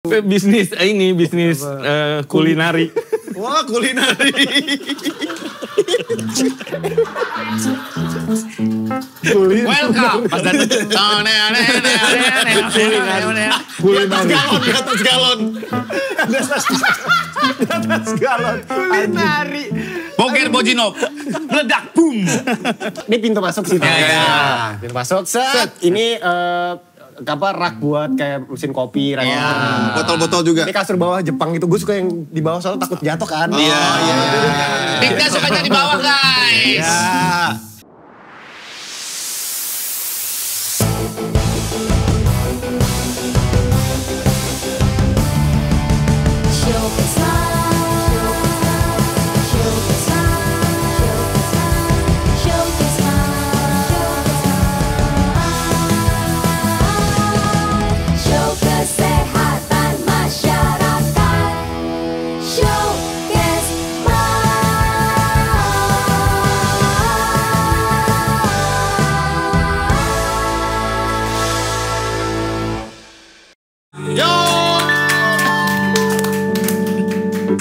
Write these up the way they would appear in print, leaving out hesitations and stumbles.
Bisnis kulinari. Wah, kulinari. Welcome. Pas datang. Di atas galon. Kulinari. Boker Bojinov. Meledak, boom. Ini pintu masuk sih. Ya. Pintu masuk, set. Ini rak buat kayak mesin kopi. Botol-botol juga. Ini kasur bawah Jepang itu. Gue suka yang di bawah soalnya takut jatuh kan. Iya. Kita sukanya di bawah, guys.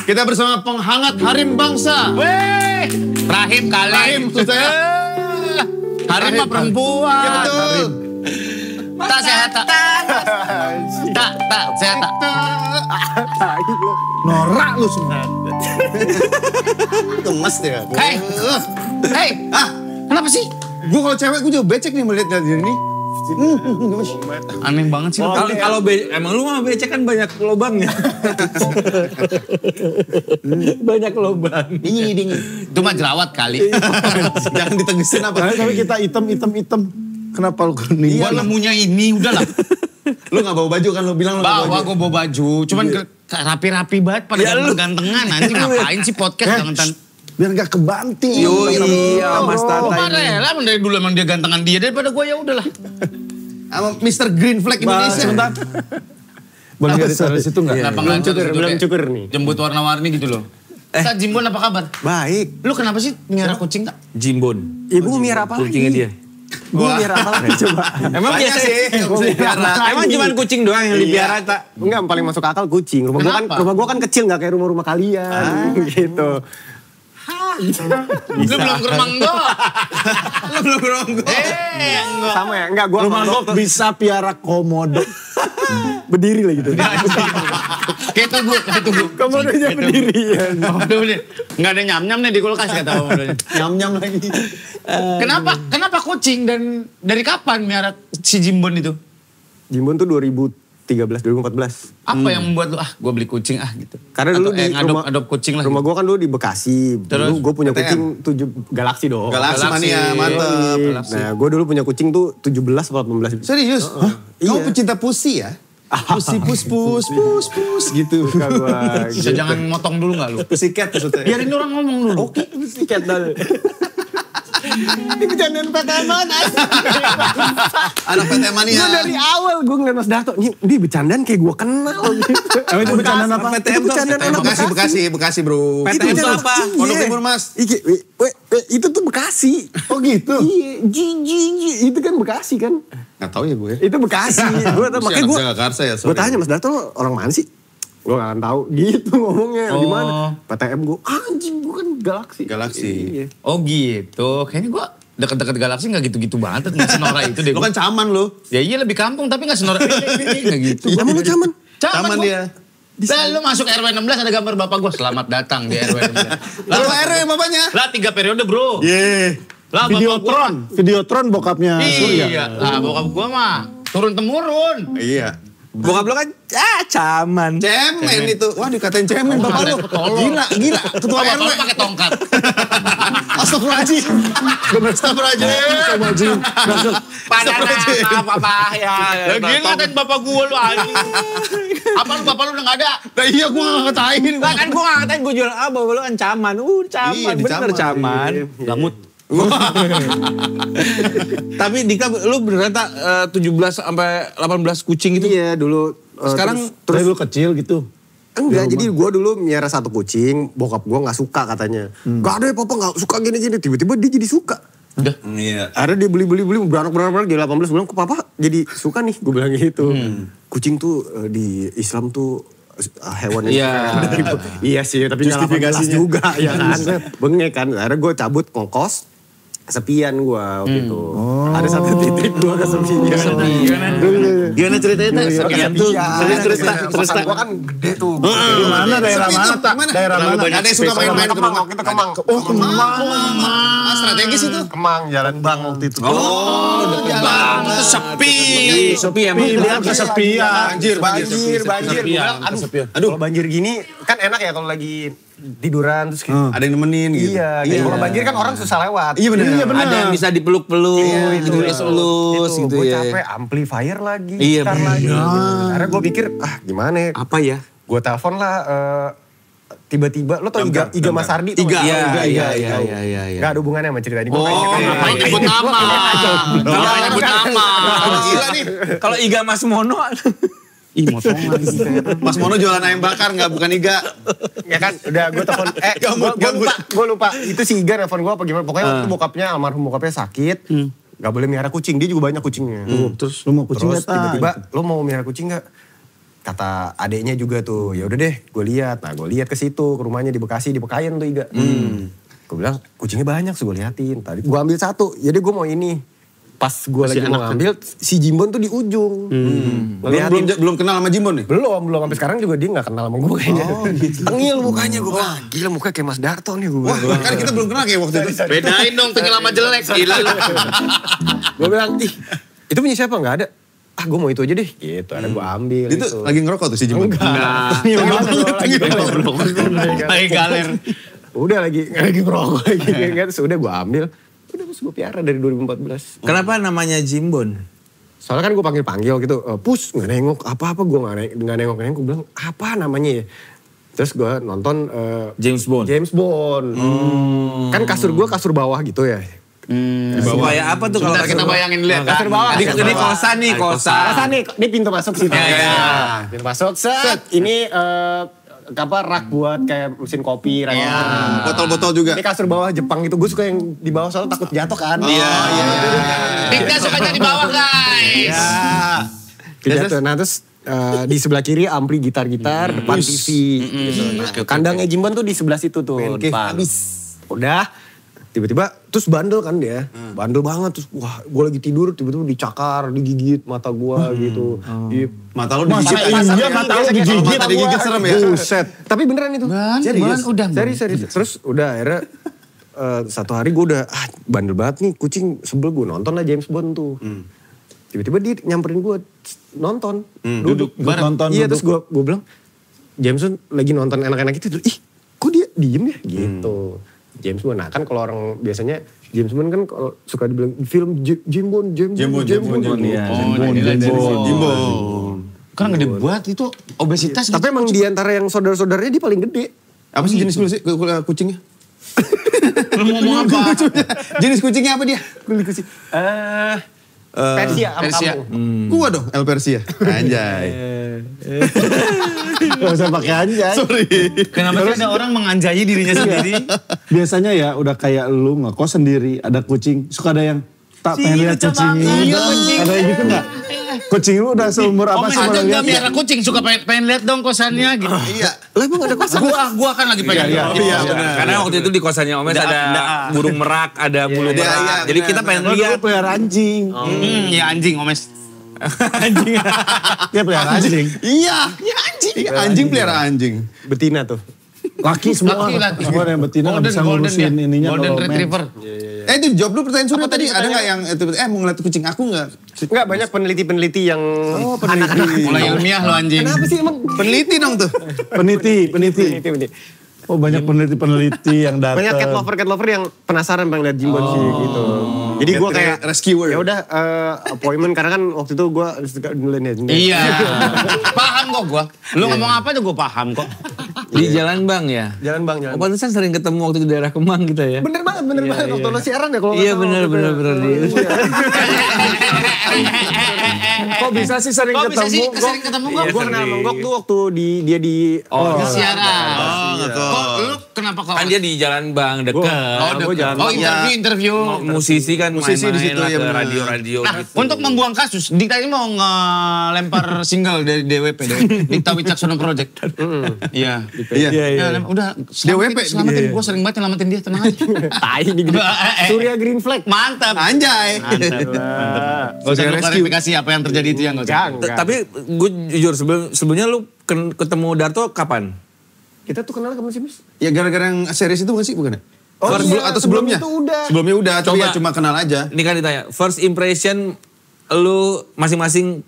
Kita bersama penghangat Harim Bangsa. Weh, Rahim kali. Rahim, susah ya? Harim mah perempuan. Ya betul. Tak sehat tak. Tak sehat tak. Norak lu semua. Gemes dia. Hey, kenapa sih? Gue kalau cewek gue juga becek nih melihat dari ini. Aneh banget sih. Kalau emang lu mah becek kan banyak lubangnya. Banyak lubang. Dingin. Itu mah jerawat kali. Jangan ditegesin apa. Tapi kita hitam. Kenapa lu kuning? Gua nemunya ini udahlah. Lu gak bawa baju kan, lu bilang lu gak bawa baju. Gue bawa baju, cuman rapi-rapi banget pada gantengan. Nanti ngapain sih podcast gantengan? Biar gak kebanting. Iya, Mas Tata Gue ini. rela dari dulu emang dia gantengan dia daripada gue ya udahlah. Sama Mr. Green Flag Indonesia. Sebentar. Boleh ditaruh di situ nggak? Belum cukur nih. Jembut warna-warni gitu loh. Kak Jimbon apa kabar? Baik. Lu kenapa sih miara kucing Kak? Jimbon. Ibu miara apa lagi? Kucingnya dia. Gue miara apa lagi coba? Emang Banyak biasa sih yang bisa dipiara. Emang cuma kucing doang yang dipiara tak? Enggak, paling masuk akal kucing. Rumah gua kan kecil, nggak kayak rumah-rumah kalian. Gitu. Lu belum ke rumah enggak? Lu belum ngeronggo. Enggak. Sama ya? Enggak, gua Rumah gua bisa piara komodo. berdiri lah gitu. Kayak tunggu. Komodonya berdirian. Enggak ada nyam-nyam nih di kulkas kata komodonya. Nyam-nyam lagi. Kenapa kucing dan dari kapan miara si Jimbon itu? Jimbon tuh 2014. Apa yang membuat lu gue beli kucing gitu? Karena dulu di ngadop kucing lah. Rumah gue kan dulu di Bekasi. Terus? Dulu gue punya PTM. kucing Galaxy dong. Galaxy mania, mantep. Nah gue dulu punya kucing tuh 17 atau 18. Serius? Kamu pecinta pussy ya? Pussy pus gitu. Bisa jangan motong dulu gak lu? Pussycat maksudnya. Biarin orang ngomong dulu. Oke, sikat dulu. Ini bercandaan PTM banget. Anak PT Mania. Gue dari awal gue ngeliat Mas Darto. Ini bercandaan kayak gue kenal gitu. Itu bercandaan apa? Itu bercandaan anak Bekasi bro. PTM itu apa? Pondok Timur Mas. Itu tuh Bekasi. Oh gitu? Iya, itu kan Bekasi kan. Gak tau ya gue. Itu Bekasi. Makanya gue tanya Mas Darto lo orang mana sih? Gue gak akan tahu gitu ngomongnya. Di mana? PTM gue, anjing gue kan Galaxy. Galaxy. Oh gitu. Kayaknya gue deket-deket Galaxy gak gitu-gitu banget. Gak senora itu deh. Lo kan caman lo. Ya iya lebih kampung tapi gak senora. Gak gitu. Emang lu caman? Caman dia. Lu masuk RW 16 ada gambar bapak gue. Selamat datang di RW 16. Lalu RW bapaknya. Lah 3 periode bro. Lah Videotron bokapnya Surya. Iya. Lah bokap gue mah turun-temurun. Iya. Bokap lo kan caman. Cemen itu. Wah dikatain cemen bapak lo. Gila. Ketua RW. Kalau pakai tongkat. Astagfirullahaladzim. Apa ya. Lagi ngatain bapak gue lu anjing. Apa lu bapak lu udah gak ada? Nah iya gue gak ngatain. Lah kan gue ngatain gue jual bapak lo kan caman. Caman. Iya, Bener caman. Gamut. Tapi Dika lu beneran tak 17 sampai 18 kucing itu? Iya dulu. Sekarang Terus lu kecil gitu. Enggak, jadi gue dulu miara satu kucing, bokap gue gak suka katanya. Gak ada ya papa gak suka gini-gini, tiba-tiba dia jadi suka. Iya. Akhirnya dia beli beranak jadi 18 bulan, kok papa jadi suka nih, gue bilang gitu. Kucing tuh di Islam tuh hewan yang iya sih, tapi nggak 18 juga ya kan. Bengek kan, akhirnya gue cabut ngkos. Kesepian gue waktu itu. Ada satu titik gue kesepian. Gimana ceritanya? Kesepian tuh. Terus gue kan gede tuh. Di mana daerah mana tak? Daerah mana? Ada yang suka main-main ke rumah. Kita Kemang. Oh, Kemang. Strategis itu. Kemang, Jalan Bang waktu itu. Oh, deket banget. Sepi. Sepi emang. Lihat kesepian. Banjir. Kesepian. Aduh, kalau banjir gini kan enak ya kalau lagi tiduran terus kayak Ada yang nemenin gitu. Iya, kalau banjir kan orang susah lewat. Iya benar. Ada yang bisa dipeluk-peluk, dilus-elus gitu gue ya. capek, amplifier lagi, Iya, gitar bener. lagi. Karena gue pikir, gimana ya? Apa ya? Gue telepon lah, tiba-tiba, lo tau Iga Mas Ardi? tau nggak? Iya. Gak ada hubungannya sama cerita ini. Ngapain nyebut nama? Ngapain nyebut nama? Gila nih. Kalau Iga Mas Mono. Ih, motongan gitu. Mas Mono jualan ayam bakar nggak, bukan Iga. Ya kan, udah gue telepon, gue lupa. Itu si Iga nelfon gue apa gimana. Pokoknya waktu itu bokapnya, almarhum bokapnya sakit. Gak boleh miara kucing, dia juga banyak kucingnya. Terus lu mau kucing Terus gak, Tak? tiba-tiba, lo mau miara kucing gak? Kata adeknya juga tuh, ya udah deh gue lihat. Nah gue lihat ke situ, ke rumahnya di Bekasi, di Bekayen tuh Iga. Gue bilang kucingnya banyak, gue liatin. Tadi gue ambil satu, jadi gue mau ini. Pas gue lagi mau ngambil, si Jimbon tuh di ujung. Belum kenal sama Jimbon nih? Belum. Sampai sekarang juga dia gak kenal sama gue kayaknya. Tengil mukanya, gue bilang, gila mukanya kayak Mas Darto nih. Wah, kan kita belum kenal kayak waktu itu. Bedain dong tengil sama jelek. Gila lu. Gue bilang, ih itu punya siapa? Gak ada. Gue mau itu aja deh. Gitu, ada gue ambil. Itu lagi ngerokok tuh si Jimbon? Enggak. Lagi galer. Udah lagi ngerokok lagi. Terus udah gue ambil. Udah terus gue piara dari 2014. Kenapa namanya Jimbon? Soalnya kan gue panggil gitu. Pus gak nengok apa-apa. Gue gak nengok. Gue bilang apa namanya ya. Terus gue nonton James Bond. Kan kasur gue kasur bawah gitu ya. Supaya apa tuh kalau Kita bayangin dulu ya. Kasur bawah. Ini kosan nih, kosan. nih, ini pintu masuk sih. Pintu masuk, set. Ini rak buat kayak mesin kopi. Botol-botol juga. Ini kasur bawah Jepang itu. Gue suka yang di bawah soalnya takut jatuh kan. Iya. Dika sukanya di bawah guys. Jatuh. Nah terus di sebelah kiri ampli gitar-gitar, depan TV. Gitu. Nah, kandangnya Jimbon tuh di sebelah situ tuh. Depan. Udah. Tiba-tiba terus bandel kan dia. Bandel banget terus wah gue lagi tidur tiba-tiba dicakar, digigit mata gue gitu. Mata lo digigit. Iya, mata lu digigit. Mata digigit serem ya. Buset. Tapi beneran itu. Serius. Serius. Terus udah akhirnya satu hari gue udah bandel banget nih kucing, sebel gue nonton lah James Bond tuh. Tiba-tiba dia nyamperin gue nonton. Duduk nonton. Iya terus gue bilang James Bond lagi nonton enak-enak itu. Ih kok dia diem ya gitu. James Bond. Nah kan kalau orang biasanya James Bond kan kalau suka dibilang film James Bond. Kan gede buat itu obesitas. Tapi emang di antara yang saudara-saudaranya dia paling gede. Apa sih jenis kucingnya? Lu mau ngomong apa? Jenis kucingnya apa dia? Kucing. Persia. Gua dong, El Persia. Anjay. Gak usah pakai anjay. Sorry. Kenapa sih ada orang menganjai dirinya sendiri? Biasanya ya udah kayak lu ngekos sendiri, ada kucing, suka ada yang tak pengen lihat kucing ini. Ada yang gitu gak? Kucing lu udah seumur apa sih Ada mau nggak lihat? miara kucing suka pengen lihat dong kosannya gitu. Iya. Lah emang ada kosan? Gua kan lagi pengen. Iya, benar. Karena waktu itu di kosannya Omes ada burung merak, ada bulu Iya, merak. iya, Jadi benar, kita pengen Lu lihat. dulu pelihara anjing. Ya anjing Omes. Anjing. Dia pelihara anjing. Iya, anjing. Anjing pelihara anjing. Betina tuh. Laki semua. Laki. Semua yang betina gak bisa ngurusin ininya. Golden kalau men. Retriever. Itu jawab dulu pertanyaan Surya tadi. Ada nggak yang mau ngeliat kucing aku nggak? Enggak, banyak peneliti-peneliti yang anak-anak. Mulai ilmiah lo anjing. Kenapa sih emang? Peneliti dong tuh. Peneliti. Peneliti. Oh banyak peneliti yang datang. Banyak cat lover yang penasaran pengen lihat Jimbon sih gitu. Jadi gue kayak rescuer. ya udah appointment karena kan waktu itu gue suka ngeliat Iya. Paham kok gua. Lu ngomong apa tuh gua paham kok. Di Jalan Bang ya? Jalan Bang. Oh, pantesan sering ketemu waktu di daerah Kemang kita ya? Bener banget. Waktu lo siaran ya kalau Iya bener. Kok bisa sih sering Kok bisa ketemu? sih sering ketemu kok? Gue kenal sama Gok tuh waktu dia di Di siaran. Oh, Kok lu kenapa kau? Kan dia di Jalan Bang deket. Interview. Musisi kan Musisi di situ, main-main ya lah ke benar. radio-radio Nah, gitu. untuk membuang kasus, Dikta ini mau ngelempar single dari DWP, Dikta Wicaksono Project. Iya. Iya. Udah, DWP, selamatin. Gue sering banget nyelamatin dia, tenang aja. Tai nih gini. Surya Green Flag. Mantap. Anjay. Gak usah lu klarifikasi apa yang terjadi itu ya, gak usah. Tapi gue jujur sebelumnya lu ketemu Darto kapan? Kita tuh kenal kapan sih, Mas? Ya gara-gara yang series itu bukan sih, bukan ya? Oh iya, Atau sebelumnya? sebelum itu udah. Sebelumnya udah, tapi Coba. ya cuma kenal aja. Ini kan ditanya, first impression lu masing-masing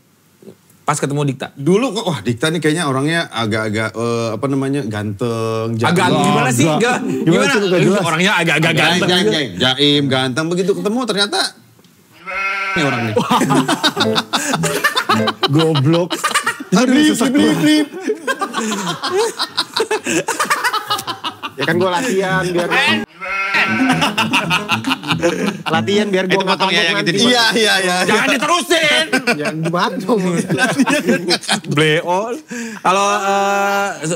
pas ketemu Dikta. Dulu kok, wah Dikta nih kayaknya orangnya agak-agak, ganteng. Agak gimana sih? Gimana? tuh, gak jelas. Orangnya agak-agak ganteng. Jaim, ganteng. Begitu ketemu ternyata, ini orang nih. Goblok. Blip. Ya kan gue latihan biar... latihan biar gue Itu gak potong ya yang nanti. itu Iya. Jangan diterusin. Jangan dibantu. Bleol. Kalau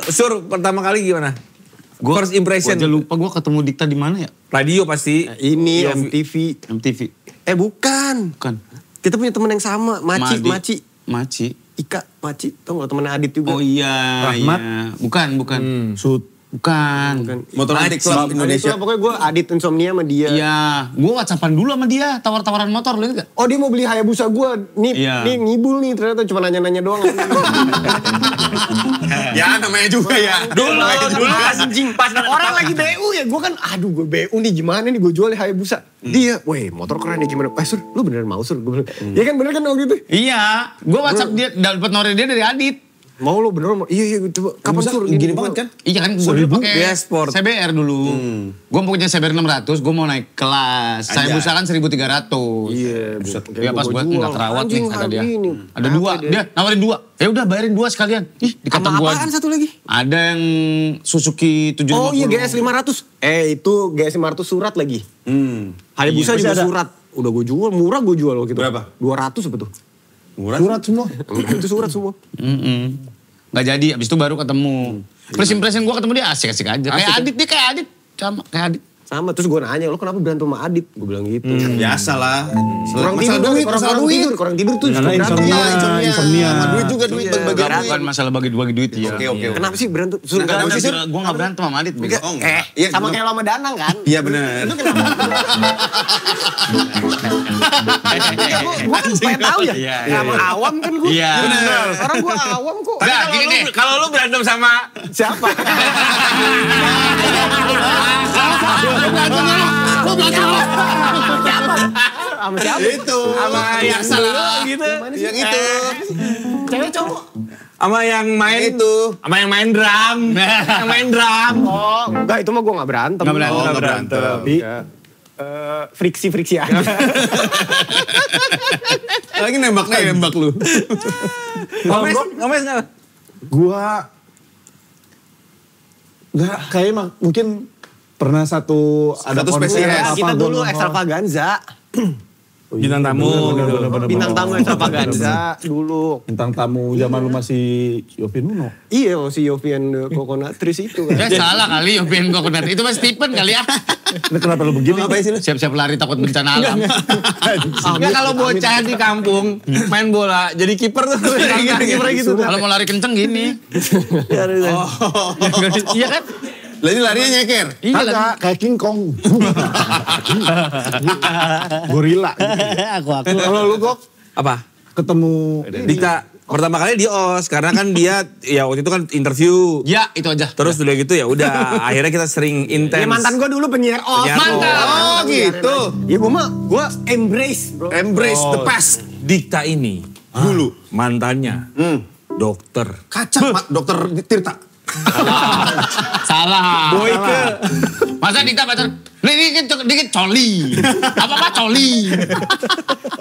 Sur pertama kali gimana? First impression. Gue aja lupa gue ketemu Dikta di mana ya? Radio pasti. Ini MTV. MTV. Bukan. Bukan. Kita punya teman yang sama, Maci. Maci. Ika, Maci. Tau gak temennya Adit juga? Oh iya. Rahmat. Iya. Bukan. Sud. Bukan. Motor antik Club Indonesia. Adit, pokoknya gue Adit Insomnia sama dia. Iya. Gue whatsappan dulu sama dia. Tawar-tawaran motor. Lu ingat gak? Oh dia mau beli Hayabusa gue. Nih ngibul nih ternyata cuma nanya-nanya doang. Ya namanya juga ya. Dulu anjing. Pas Orang lagi BU ya, gue kan aduh gue BU nih gimana nih gue jual Hayabusa. Dia, weh motor keren ya gimana? Sur, lu beneran mau Sur? Gue bilang, ya kan bener kan waktu itu? Iya. Gue whatsapp dia. Dapat nomor dia dari Adit. Mau lu beneran mau? Iya coba. Kapan Sur? Gini banget kan? Iya kan gue dulu pakai Dia sport. CBR dulu. Gue punya CBR 600, gue mau naik kelas. Saya busa kan 1.300. Iya, Ya pas buat nggak terawat nih kata dia. Ada dua, dia nawarin dua. Ya udah bayarin dua sekalian. Ih dikata Sama gua. apaan satu lagi? Ada yang Suzuki 750. Oh iya GS 500. Itu GS 500 surat lagi. Hayabusa juga surat. Udah gue jual, murah gue jual waktu itu. Berapa? 200 apa tuh? Surat semua. Itu surat semua. Nggak jadi, abis itu baru ketemu. First impression gue ketemu dia asik-asik aja. Kayak Adit, dia kayak Adit. Sama, kayak Adit. Sama, terus gue nanya, lo kenapa berantem sama Adit? Gue bilang gitu. Biasa lah. Kurang Masalah tidur, duit, kurang masalah duit. tidur, kurang tidur tuh. Karena suka berantem. insomnia. Sama duit juga, duit bagi-bagi duit. Bukan masalah bagi duit ya. Oke. Kenapa sih berantem? Kenapa sih, Sur? Gue gak berantem sama Adit. bego. Oh enggak. Iya, Sama kayak lo sama Danang kan? Iya benar. Gue kan pengen tahu ya. Iya, Sama awam kan gue. Iya. Orang gue awam kok. Tapi Nah, gini deh. kalau lu berantem sama Siapa? Sama siapa? Itu. sama yang salah gitu. Yang itu. Cewek cowok? Sama yang main Itu. sama yang main drum. Yang main drum. Oh, enggak itu mah gue gak berantem. Nggak berantem. Oh, nggak berantem. Tapi friksi-friksi aja. Lagi nembak lu. Ngomes nggak? Gua nggak kayak mungkin pernah satu ada Satu konser spesies. apa, Kita dulu gua extravaganza. Bintang tamu. Bintang tamu extravaganza dulu. bintang tamu zaman lu masih Yovin Uno. Iya, si Yovian Coconutris itu kan. Ya salah kali Yopian Coconut. Itu mas Stephen kali ya. Ini kenapa lu begini? Ngapain sih lu? Siap-siap lari takut bencana alam. Enggak kalau bocah di kampung main bola jadi kiper tuh kiper gitu. Kalau mau lari kenceng gini. Iya kan? Lah ini larinya nyeker. Iya lari. Kagak, kayak King Kong. Gorila. Aku. Kalau lu kok Apa? ketemu Dikta pertama kali di OS karena kan dia ya waktu itu kan interview. Ya itu aja. Terus udah gitu ya udah akhirnya kita sering intens. Ya mantan gue dulu penyiar OS. Penyiar Mantap. Oh gitu. Ya gue embrace bro. Embrace the past. Dikta ini dulu mantannya dokter. Kacang, Dokter Tirta. Salah. Boyke. Masa Dikta pacar? Ini dikit coli. Apa coli?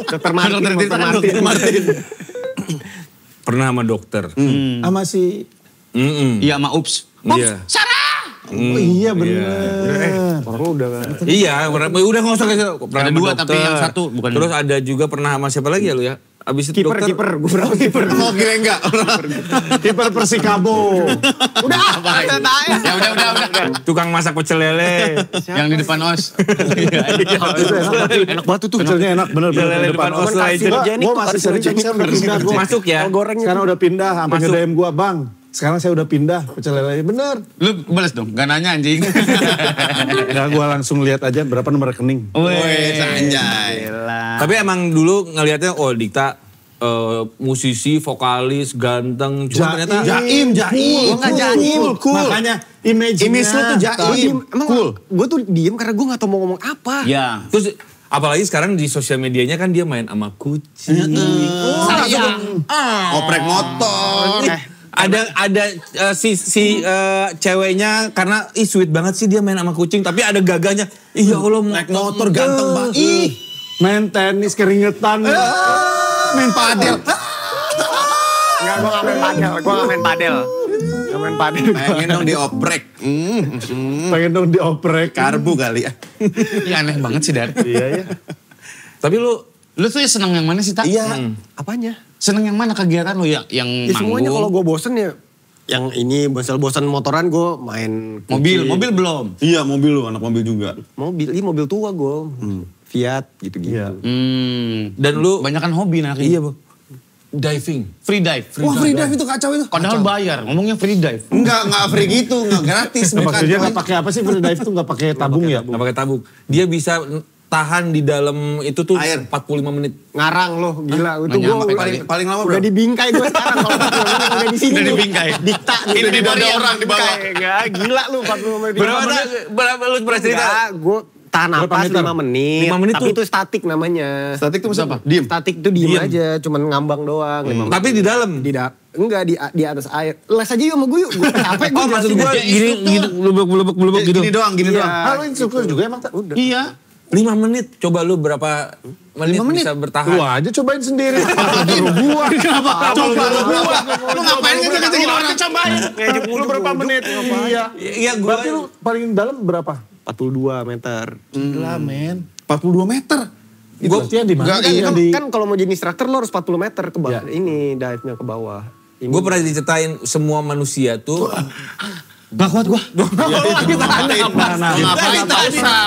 Dokter Martin. Dokter Martin. Pernah sama dokter. sama si Iya sama Ups. Iya. Sarah. oh iya bener. Orang udah Iya, udah nggak usah kasih. Pernah Ada sama dua, dokter. tapi yang satu bukan. Terus ada juga pernah sama siapa lagi ya lu ya? Abis itu dokter. Kiper, gue pernah kiper. Oh kira enggak. Kiper Persikabo. Udah Tukang masak pecel lele. Yang di depan OS. enak banget tuh. Pecelnya enak, bener. Lele depan OS Legend. Gue masih sering, tapi sekarang udah pindah. Gua. Masuk ya. Sekarang udah pindah, sampai nge-DM gue, Bang. Sekarang saya udah pindah, pecel lele. Bener. Lu balas dong, gak nanya anjing. Enggak, gue langsung lihat aja berapa nomor rekening. Wih, anjay. Tapi emang dulu ngelihatnya Dikta musisi, vokalis, ganteng. Cuma ternyata Jaim. Cool. Makanya image Image lu tuh Jaim. Emang gue tuh diem karena gue gak tau mau ngomong apa. Ya. terus apalagi sekarang di sosial medianya kan dia main sama kucing. Sayang. Oprek motor. Ada si ceweknya karena sweet banget sih dia main sama kucing tapi ada gagahnya. Ya Allah Naik motor ganteng banget. Ih. Main tenis keringetan. Main padel. Enggak, gue gak main padel. Pengen dong dioprek. Pengen dong dioprek. Karbu kali ya. Iya aneh banget sih, Dar. Iya. Tapi lu Lu tuh ya seneng yang mana sih, Tak? Iya. Apanya? Seneng yang mana kegiatan lu yang Ya semuanya kalau gue bosen ya. Yang ini bosan motoran gue main mobil kucing. belum. Iya mobil lu, anak mobil juga. Mobil tua gue. Fiat gitu-gitu. Iya. dan lu Banyakan hobi nah. iya, Bu. Diving. Free dive. Wah free dive itu kacau itu. Padahal bayar, ngomongnya free dive. Enggak free gitu, enggak gratis. Maksudnya nggak pakai apa sih free dive tuh nggak pakai tabung ya? Nggak pakai tabung. Dia bisa tahan di dalam itu tuh Air. 45 menit. Ngarang loh, gila. Itu gue nyampe paling lama udah berapa? di bingkai gue sekarang. Kalau udah di sini. Udah di bingkai. Dikta. Ini di bawah orang di bawah. Enggak, gila lu 45 menit. Berapa lu pernah cerita? Gue tahan Berapa napas meter? 5 menit. 5 menit tapi tuh. itu statik namanya. Statik itu maksudnya apa? Diem. Statik itu diem aja, cuman ngambang doang. 5 menit. Tapi di dalam. Enggak di atas air. Les aja yuk sama gue yuk. Gue capek gue. Oh maksud gue gini belebek gitu. Gini doang. Ah, lu instruktur juga emang tak? Udah. Iya. 5 menit. Coba lu berapa menit bisa bertahan? Lu aja cobain sendiri. Gua. Kenapa? Coba gua. Lu ngapain ngejek-ngejekin orang? Cobain. Lu berapa menit? Iya. Iya gue. Berarti lu paling dalam berapa? 42 meter. Gila men. 42 meter. Itu berarti yang di mana? Enggak, Kan iya. yang di... Kan kalau mau jadi instruktur lo harus 40 meter ke bawah. Ya. Ini dive-nya ke bawah. Gue pernah diceritain semua manusia tuh. Gak kuat gua.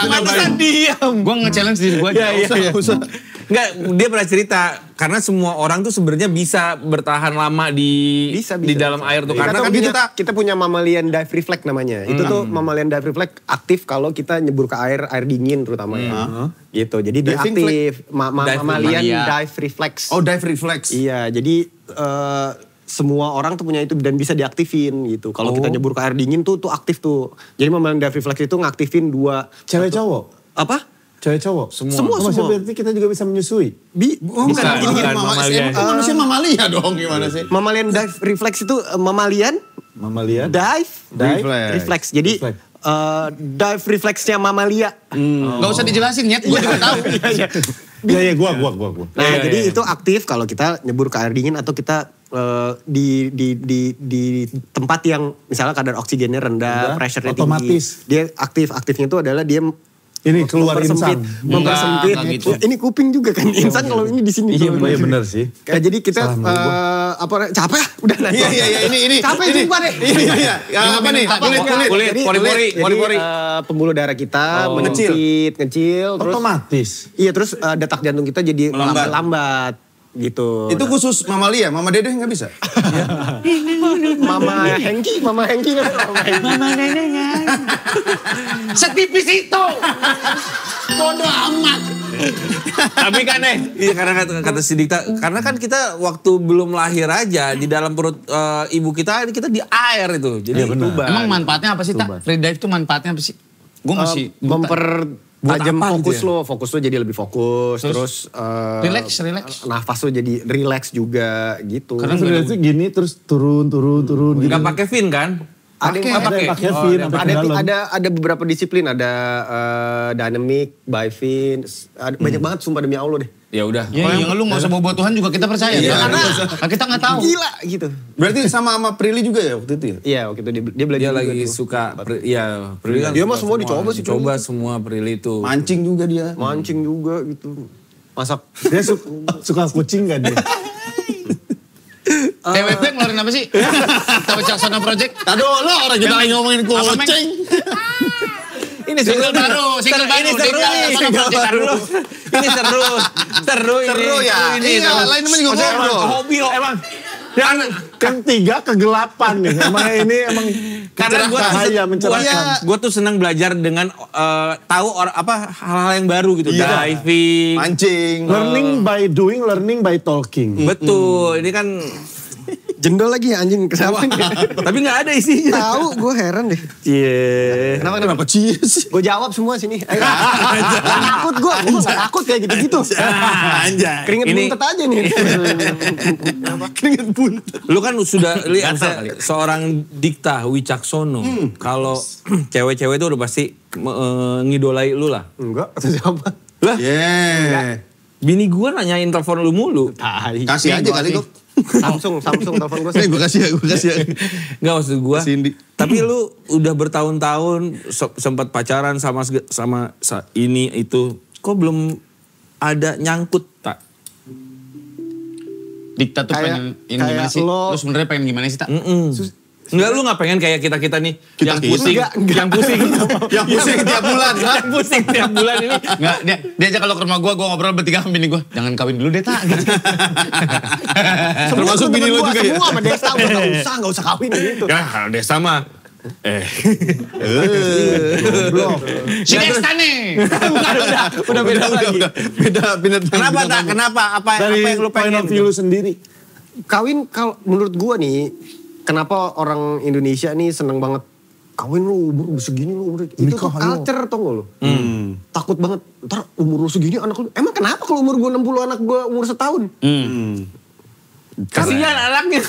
Pantesan diam. Gua nge-challenge diri gua aja. Iya. Enggak, dia pernah cerita karena semua orang tuh sebenarnya bisa bertahan lama di dalam air tuh karena kan kita punya mammalian dive reflex namanya. Itu tuh mammalian dive reflex aktif kalau kita nyebur ke air dingin terutama ya. Gitu. Jadi dia Diving aktif mammalian dive reflex. Oh dive reflex. Iya, jadi semua orang tuh punya itu dan bisa diaktifin gitu. Kalau kita nyebur ke air dingin tuh aktif tuh. Jadi mammalian dive reflex itu ngaktifin 2 Cewek cowok? apa? Cewek cowok? Semua. Berarti kita juga bisa menyusui? Bukan gini-gini. mamalia. Manusia mamalia dong gimana sih? Mammalian dive reflex itu mamalia Mamalia? dive reflex. Jadi Reflex. dive refleksnya mamalia. Gak usah dijelasin, Nyet. Gua juga tahu. Iya, gua. Nah, jadi itu aktif kalau kita nyebur ke air dingin atau kita di tempat yang misalnya kadar oksigennya rendah, pressure-nya tinggi. Otomatis. Dia aktifnya itu adalah dia Ini keluar insan. mempersempit. Enggak gitu. Ini kuping juga kan insan kalau ini di sini. Iya bener sih. Kayak jadi kita capek udah nah. Iya ini. Capek sumpah deh. Iya. Apa nih? Kulit, pori-pori. Pembuluh darah kita ngecil terus Otomatis. iya terus detak jantung kita jadi lambat gitu. Itu khusus mamalia, mama dede nggak bisa? Mama Hengki. Setipis itu. Bodoh amat. Tapi kan iya karena kata si Dikta, karena kan kita waktu belum lahir aja di dalam perut ibu kita di air itu. Jadi Emang manfaatnya apa sih, Tak? Free dive tuh memfaatnya apa sih? Gua masih mempertajam apa fokus gitu ya? fokus lo jadi lebih fokus terus relax. nafas lo jadi relax juga gitu. Karena sebenarnya itu gini terus turun gitu. nggak pakai fin kan? Ada yang pakai fin, sampai ke dalam. ada beberapa disiplin, ada dynamic, by fin, banyak banget sumpah demi Allah deh. Ya udah. Ya, yang lu gak usah bawa Tuhan juga kita percaya. Iya, Karena kita gak tahu. Gila gitu. Berarti sama Prilly juga ya waktu itu ya? Iya waktu itu dia belajar Dia juga lagi tuh. suka, Prilly kan Dia suka mah semua dicoba sih, Coba semua Prilly itu. Mancing juga dia. Mancing juga gitu. Masak. Dia suka kucing gak dia? TWP ngeluarin apa sih? Tahu Caksono Project? Aduh lo orang kita lagi ngomongin kucing. Ini single baru. Ini seru nih. Ini seru ini. Seru ya. Iya, lain temen juga ngobrol. Hobi kok. Emang yang tiga kegelapan nih. Emang Karena gue mencerahkan. gue tuh senang belajar dengan tahu hal-hal yang baru gitu. Iya. Diving, Mancing. Learning by doing, learning by talking. betul. Ini kan Jendol lagi anjing kenapa nih? tapi nggak ada isinya. Tahu gue heran deh. Iya. Kenapa cheese? Gue jawab semua sini. Ayo. Takut gue takut kayak gitu-gitu. Anjay. Keringet buntet aja nih. Keringet buntet. Lu kan sudah lihat seorang Dikta Wicaksono. Kalau cewek-cewek itu udah pasti ngidolai lu lah. Enggak, atau siapa? Lah, Yeah. bini gua nanyain telepon lu mulu. Kasih aja kali kok. Samsung telepon gue. Gue kasih ya. Nggak maksud gua. Cindy. Tapi lu udah bertahun-tahun sempat pacaran sama ini itu. Kok belum ada nyangkut tak? Dikta tuh pengen ini gimana sih? Lu sebenarnya pengen gimana sih, Tak? Enggak, lu gak pengen kayak kita nih yang pusing, yang pusing tiap bulan. yang pusing tiap bulan ini. Enggak, dia aja kalau ke rumah gue ngobrol bertiga sama bini gue. Jangan kawin dulu deh, Tak. Gitu. Termasuk bini lo juga ya? Semua sama Desa, gak usah kawin gitu. Ya kalau dia sama. Si Desta nih. Udah beda lagi. Beda. Kenapa tak? Kenapa? Apa Dari yang lu point pengen? of view lu sendiri. Kawin kalau menurut gue nih, kenapa orang Indonesia nih seneng banget kawin lu umur segini lu umur itu tuh culture tau gak lu? Takut banget ntar umur lu segini anak lu. Emang kenapa kalau umur gue 60 anak gue umur setahun? Kasihan anaknya.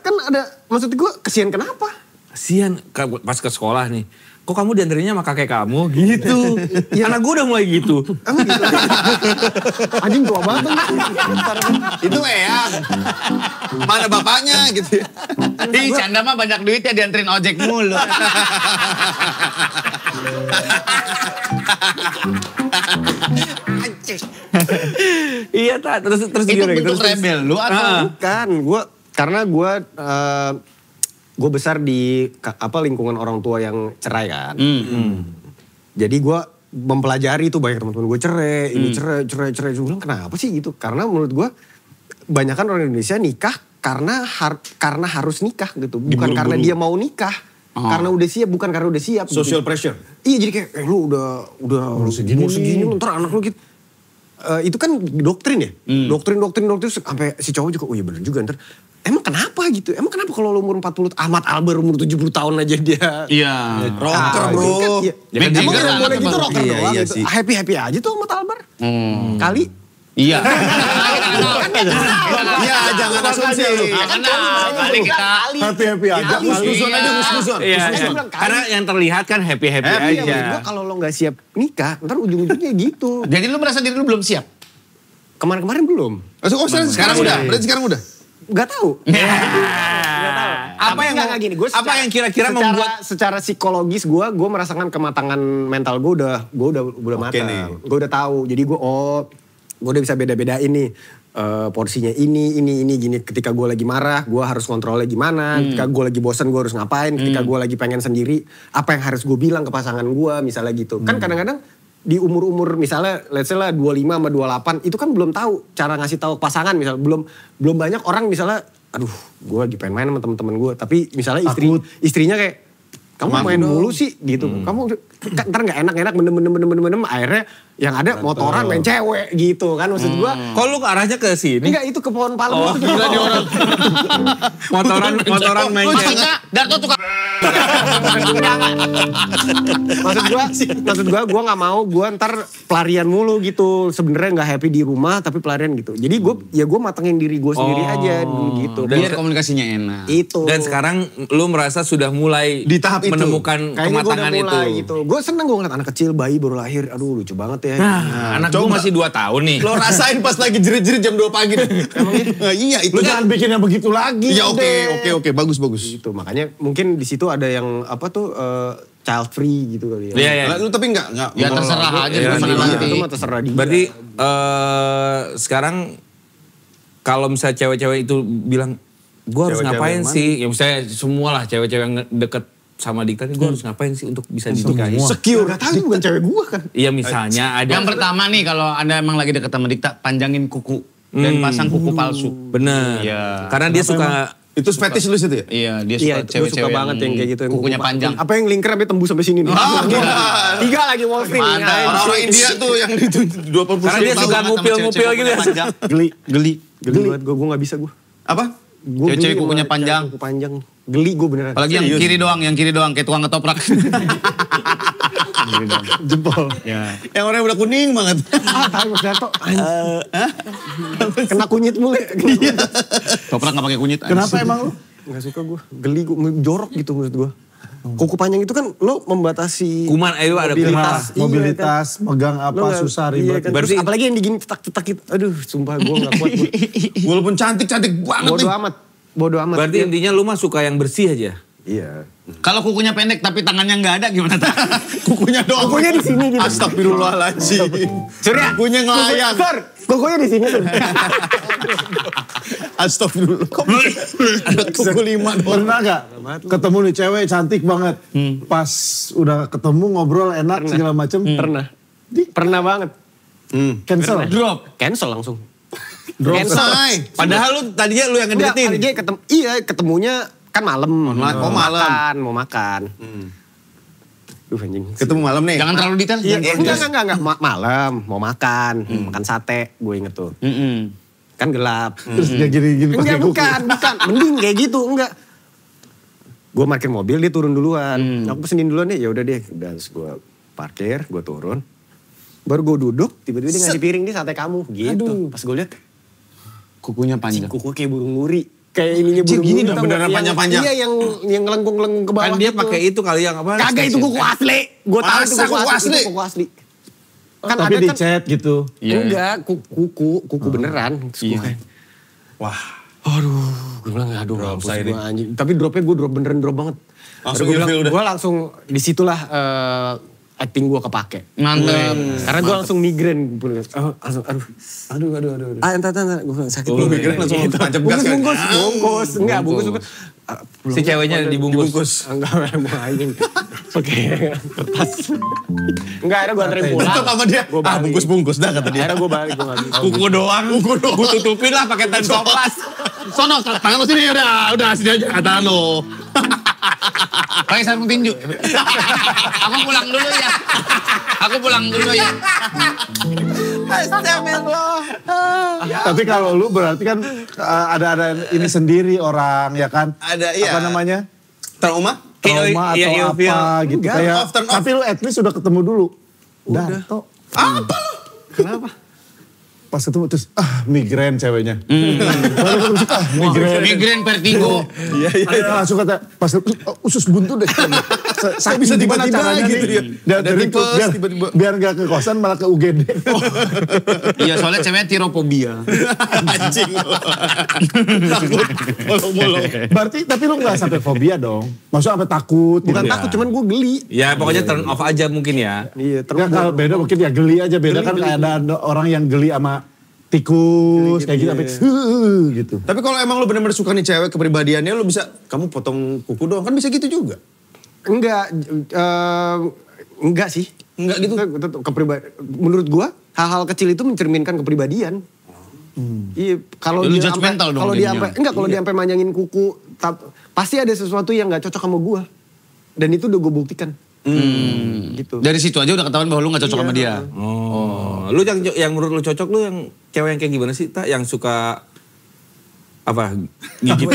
Kan ada maksud gue kesian kenapa? Kasihan pas ke sekolah nih. Kok kamu diantarinya sama kakek kamu gitu. Anak gue udah mulai gitu. Emang gitu? Anjing tua banget. Itu Eyang. Mana bapaknya gitu ya. Ih, Canda mah banyak duit ya dianterin ojek mulu. Iya tak, terus Itu gimana bentuk gitu. rebel lu atau? Bukan, karena gue besar di lingkungan orang tua yang cerai kan. Jadi gue mempelajari tuh banyak teman-teman gue cerai, ini cerai. Gue bilang kenapa sih gitu? Karena menurut gue banyakan orang Indonesia nikah karena harus nikah gitu, bukan karena dia mau nikah. Karena udah siap, bukan karena udah siap. Social gitu. pressure. Iya jadi kayak lu udah segini ntar anak lu gitu. Itu kan doktrin ya. Doktrin sampai si cowok juga, oh iya bener juga ntar. Emang kenapa gitu? Emang kenapa kalau lu umur 40, Ahmad Albar umur 70 tahun aja dia. Iya. Rocker bro. Iya. Mick Emang Jagger yang boleh anaknya gitu baru. rocker doang Iya gitu. sih. Happy aja tuh Ahmad Albar. Kali. Iya. Iya jangan asumsi. Kali kita. Happy aja. Husnuzon aja husnuzon. Iya. bilang kali. Karena yang terlihat kan happy Iya, menurut aja. gua kalau lo gak siap nikah, ntar ujung-ujungnya gitu. Jadi lu merasa diri lu belum siap? Kemarin-kemarin belum. Oh sekarang udah. Berarti sekarang udah. Gak tahu. Apa yang nggak gini? Gue apa yang kira-kira membuat secara psikologis gue merasakan kematangan mental gue udah matang. nih. Gue udah tahu. Jadi gue udah bisa beda-bedain nih porsinya ini gini. Ketika gue lagi marah, gue harus kontrolnya gimana. Ketika gue lagi bosan, gue harus ngapain. Ketika gue lagi pengen sendiri, apa yang harus gue bilang ke pasangan gue, misalnya gitu. Kan kadang-kadang di umur-umur misalnya let's say lah 25 sama 28 itu kan belum tahu cara ngasih tahu ke pasangan, misalnya belum banyak orang misalnya aduh gue lagi pengen main sama teman-teman gue, tapi misalnya istrinya kayak kamu main mulu sih gitu, kamu ntar nggak enak benem akhirnya yang ada motoran main cewek gitu kan, maksud gue. kok lu arahnya ke sini? Enggak, itu ke pohon palem. Oh, gila nih orang. motoran main Lu cewek. cakap, Darto tukang. Maksud gue nggak mau gue ntar pelarian mulu gitu. Sebenarnya nggak happy di rumah tapi pelarian gitu. Jadi gue matengin diri gue sendiri aja dulu gitu. Biar komunikasinya enak. Itu. Dan sekarang lu merasa sudah mulai Di tahap itu. menemukan kayaknya gue udah kematangan mulai itu. gitu. Gue seneng gue ngeliat anak kecil bayi baru lahir. Aduh lucu banget ya. Anak gue masih 2 tahun nih. Lo rasain pas lagi jerit-jerit jam 2 pagi. Iya itu. Lu jangan bikin yang begitu lagi. Iya udah. oke bagus. Gitu. Makanya mungkin di situ ada yang apa tuh child free gitu kali ya. Iya. Lu tapi enggak. Ya terserah aja. Iya, terserah iya. nanti. Itu mah terserah dia. Berarti sekarang kalau misalnya cewek-cewek itu bilang, gue harus Cewek-cewek ngapain yang mana? sih? Ya misalnya semua lah cewek-cewek yang deket sama Dika nih, gue harus ngapain sih untuk bisa dinikahi? Secure. Gak tahu bukan cewek gua kan. Iya misalnya ada. Yang pertama nih kalau Anda emang lagi deket sama Dikta, panjangin kuku dan pasang kuku palsu. Bener. Iya. Karena dia suka. Itu fetish lu situ ya? Iya, dia Iya, suka itu gua cewek-cewek suka banget yang kayak gitu. Yang kukunya kuku- panjang. Apa yang lingkar sampai tembus sampai sini nih. Tiga lagi Wolfing. Mantap. Orang India tuh yang itu 20% Karena dia suka ngupil-ngupil gitu ya. Geli. Geli banget gue gak bisa gue. Apa? Cewek-cewek kukunya panjang. Kuku panjang. Geli gue beneran. Apalagi yang kiri doang kayak tukang ketoprak. Jempol. Ya. Yang orangnya udah kuning banget. Tahu Mas Darto. Kena kunyit mulu. Toprak gak pakai kunyit. Kenapa emang lu? Gak suka gue. Geli gue. Jorok gitu menurut gue. Kuku panjang itu kan lo membatasi Kuman, ayo ada mobilitas. Mobilitas, megang Lo apa, nggak- susah, iya ribet. kan. Berarti- Terus apalagi yang digini cetak-cetak gitu. Aduh sumpah gue gak kuat. Walaupun cantik-cantik banget Bodoh nih. amat. Bodoh amat. Berarti intinya lu mah suka yang bersih aja. Iya. Kalau kukunya pendek tapi tangannya nggak ada gimana? Kukunya doang. Kukunya di sini gitu. Astagfirullahaladzim. Surya. Kukunya ngelayang. Sir, kukunya di sini. Sir. Astagfirullah. Kok ada kuku 5 doang. Pernah gak ketemu nih cewek cantik banget. Pas udah ketemu ngobrol enak segala macem. Pernah. Pernah banget. Cancel. Cancel langsung. Say. Padahal lu tadinya lu yang Enggak, ngedeketin. dia iya ketemunya kan malam. Oh, malam. Mau makan. Duh anjing. Ketemu malam nih. Jangan terlalu detail. Iya, enggak. Malam, mau makan. Makan sate, gue inget tuh. Kan gelap. Terus dia gini-gini pakai Enggak, kuku. bukan. Mending kayak gitu, enggak. Gue parkir mobil, dia turun duluan. Aku pesenin duluan deh, ya udah deh. Udah, terus gue parkir, gue turun. Baru gue duduk, tiba-tiba dia ngasih piring, nih sate kamu. Gitu. Pas gue lihat, Kukunya anjing, panjang. kuku kayak burung nguri. Kayak ininya burung gini nguri. dong, tau beneran nggak? panjang-panjang. Iya, yang ngelengkung-ngelengkung ke bawah Kan dia gitu. pakai itu kali yang apa? Kagak itu kuku asli. Gue tahu itu Masa kuku kuku asli. asli? Itu kuku asli. Kan Tapi ada di kan. chat gitu. Iya. Enggak, kuku beneran. Terus gua kayak, Wah. aduh, gue bilang aduh mampus gue anjing. Tapi dropnya gue beneran drop banget. Langsung gue ilfil udah. gue langsung disitulah acting gue kepake. Mantep. Karena gue langsung migrain. Langsung aduh. Entar. Gue bilang sakit. Oh, migrain langsung tancap gas kan? Bungkus. Enggak, bungkus. Si ceweknya dibungkus. Enggak, mau anjing. Pakai kertas. Enggak, akhirnya gue anterin pulang. Tetep sama dia. Gua balik. Bungkus dah kata dia. Akhirnya gue balik, gue gak bisa. Kuku doang. Gue tutupin lah pakai ten toplas. Sono, tangan lo sini udah sini aja tangan lo. Pakai sarung tinju. Aku pulang dulu ya. Tapi kalau lu berarti kan ada ini sendiri orang ya kan. Ada, iya. Apa namanya? Trauma? Trauma Iya, atau iya, apa gitu. Enggak, Kayak, turn off. tapi lu at least udah ketemu dulu. Darto. Apa lu? Kenapa? Pas ketemu terus migrain ceweknya. Baru ketemu, migrain. Migrain vertigo. Iya. Langsung kata pas usus buntu deh. Kok bisa tiba-tiba gitu ya? Dan Dari tipes, biar, tiba-tiba. biar gak ke kosan malah ke UGD. Iya soalnya ceweknya tirophobia. Anjing. Takut. Bolong-bolong. Berarti tapi lu gak sampai fobia dong. Maksudnya sampai takut. Bukan gitu. takut, cuman gue geli. Ya pokoknya turn off aja mungkin ya. Iya, Nggak, kalau beda mungkin ya geli aja. Beda kan kayak ada orang yang geli sama tikus kayak gitu. Sampai gitu. Tapi kalau emang lu bener-bener suka nih cewek kepribadiannya, lu bisa, kamu potong kuku doang. Kan bisa gitu juga. Enggak sih. Enggak gitu? Menurut gua hal-hal kecil itu mencerminkan kepribadian. Iya, kalau Lu dia judgmental dong kalau dia jadinya. sampai enggak kalau dia sampai manjangin kuku, pasti ada sesuatu yang nggak cocok sama gua. Dan itu udah gue buktikan. Gitu. Dari situ aja udah ketahuan bahwa lu gak cocok sama dia. Oh. Lu yang menurut lu cocok lu yang cewek yang kayak gimana sih, Tak? Yang suka apa? Gigit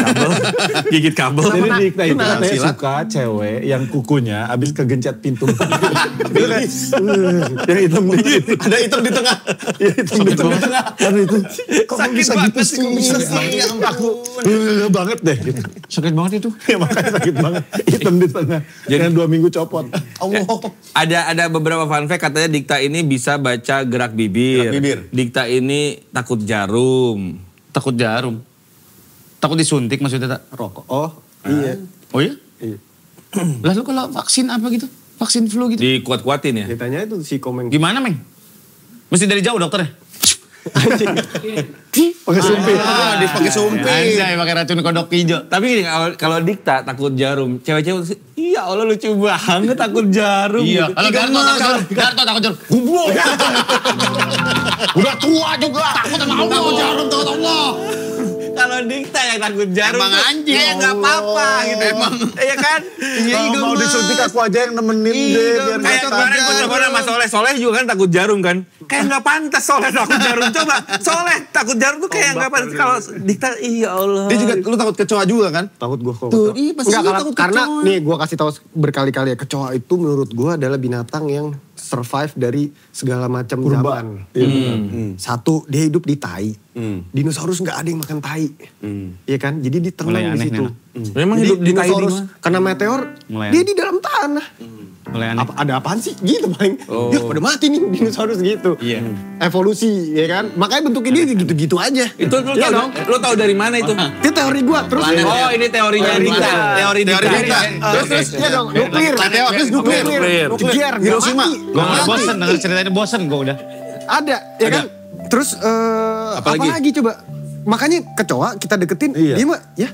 kabel. Jadi Dikta itu katanya suka cewek yang kukunya abis kegencet pintu. Yang hitam dikit. Ada hitam di tengah. Ya hitam di tengah. Kan itu. Kok bisa gitu sih? Ya Aku banget deh. Gitu. Sakit banget itu. Ya makanya sakit banget. Hitam di tengah. Yang 2 minggu copot. Allah. Ada beberapa fun fact katanya Dikta ini bisa baca gerak bibir. Gerak bibir. Dikta ini takut jarum. Takut jarum. Takut disuntik maksudnya tak? Rokok. Oh, iya. Oh iya? Iya. Lalu kalau vaksin apa gitu? Vaksin flu gitu? Dikuat-kuatin ya. Ditanya itu si Komeng. Gimana, Meng? Mesti dari jauh dokternya? Pakai sumpit. Pakai sumpit. Anjay, pakai racun kodok hijau. Tapi gini, kalau Dikta takut jarum, cewek-cewek iya Allah lucu banget takut jarum. Iya, gitu. kalau Darto takut jarum. Goblok. Udah tua juga. Takut sama Allah. Takut jarum, takut Allah. Kalau Dikta yang takut jarum Emang tuh anjing. kayak gak apa-apa gitu. Emang. Iya kan? Kalau mau disuntik aku aja yang nemenin deh. Biar Kayak kemarin gue telepon sama Soleh juga kan takut jarum kan. Kayak gak pantas Soleh takut jarum. Coba Soleh takut jarum tuh kayak gak pantas. Kalau Dikta iya Allah. Dia juga, lu takut kecoa juga kan? Takut gue kok. Tuh, iya pasti lu takut karena kecoa. nih gue kasih tahu berkali-kali ya, kecoa itu menurut gue adalah binatang yang survive dari segala macam zaman. Satu, dia hidup di tai. Dinosaurus nggak ada yang makan tai, iya kan? Jadi dia Mulai tenang di aneh, situ. Memang Jadi hidup di tai dinosaurus karena meteor, Mulai dia aneh. di dalam tanah. Mulai aneh. Ada apaan sih? Gitu paling. Ya pada mati nih dinosaurus gitu. Iya. Evolusi, ya kan? Makanya bentuknya dia gitu-gitu aja. Itu lu Iya tahu dong. lu tahu dari mana itu? Itu teori gue. Terus Oh ini teorinya Dikta. Teori Dikta. terus iya dong, nuklir. Terus nuklir. Nuklir. Hiroshima. Gue udah bosen denger cerita ini, bosen gue udah. Ada, ya kan? Terus apalagi coba? Makanya kecoa kita deketin, dia mah ya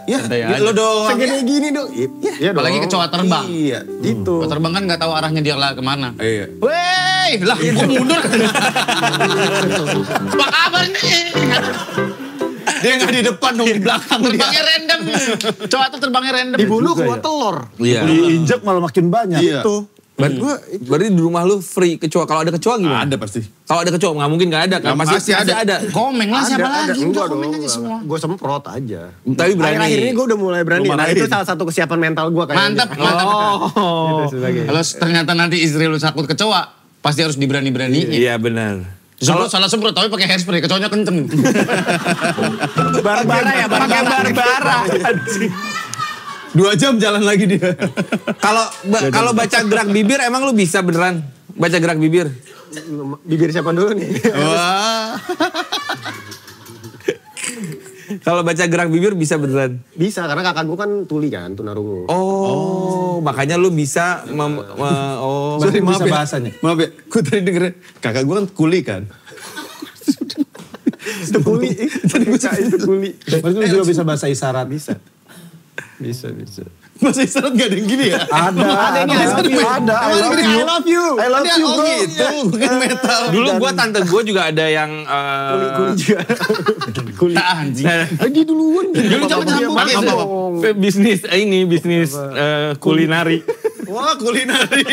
Gitu dong. segede gini dong. Iya dong. Apalagi kecoa terbang. Iya. Gitu. Kecoa terbang kan gak tahu arahnya dia lah kemana. Iya. Wey, lah gue mundur. Apa kabar nih? Dia nggak di depan dong, di belakang dia. Terbangnya random. Kecoa tuh terbangnya random. Dibunuh keluar telur. Iya. Diinjak malah makin banyak. Iya. Tuh. Berarti di rumah lu free kecoa. Kalau ada kecoa gimana? Ada pasti. Kalau ada kecoa nggak mungkin nggak ada kan? Pasti ada. Komeng lah siapa lagi? Enggak Udah komeng dong. aja semua. Gue semprot aja. Tapi berani. Akhir-akhir ini gue udah mulai berani. Nah itu salah satu kesiapan mental gue kayaknya. Mantap, mantap. Gitu sebagai. Kalau ternyata nanti istri lu takut kecoa, pasti harus diberani-beraniin. Iya benar. Kalau salah semprot, tapi pakai hairspray, kecoanya kenceng. Barbara ya, Pakai Barbara. 2 jam jalan lagi dia. Kalau baca gerak bibir emang lu bisa beneran baca gerak bibir? Bibir siapa dulu nih? Wah. Kalau baca gerak bibir bisa beneran? Bisa, karena kakak gue kan tuli kan, tunarungu. Oh, makanya lu bisa Sorry, maaf bisa ya. bahasanya. Maaf ya, gue tadi dengerin. Kakak gue kan kuli kan. Itu kuli. Itu kuli. Berarti lu juga bisa bahasa isyarat. Bisa. Bahasa isyarat gak ada yang gini ya? Ada yang ada. I love you. I love you bro. Gitu, bukan metal. Dulu tante gue juga ada yang Kuli juga. Kuli. Anjing. Dia duluan. Dulu coba sambung. bisnis kulinari. Wah, kulinari.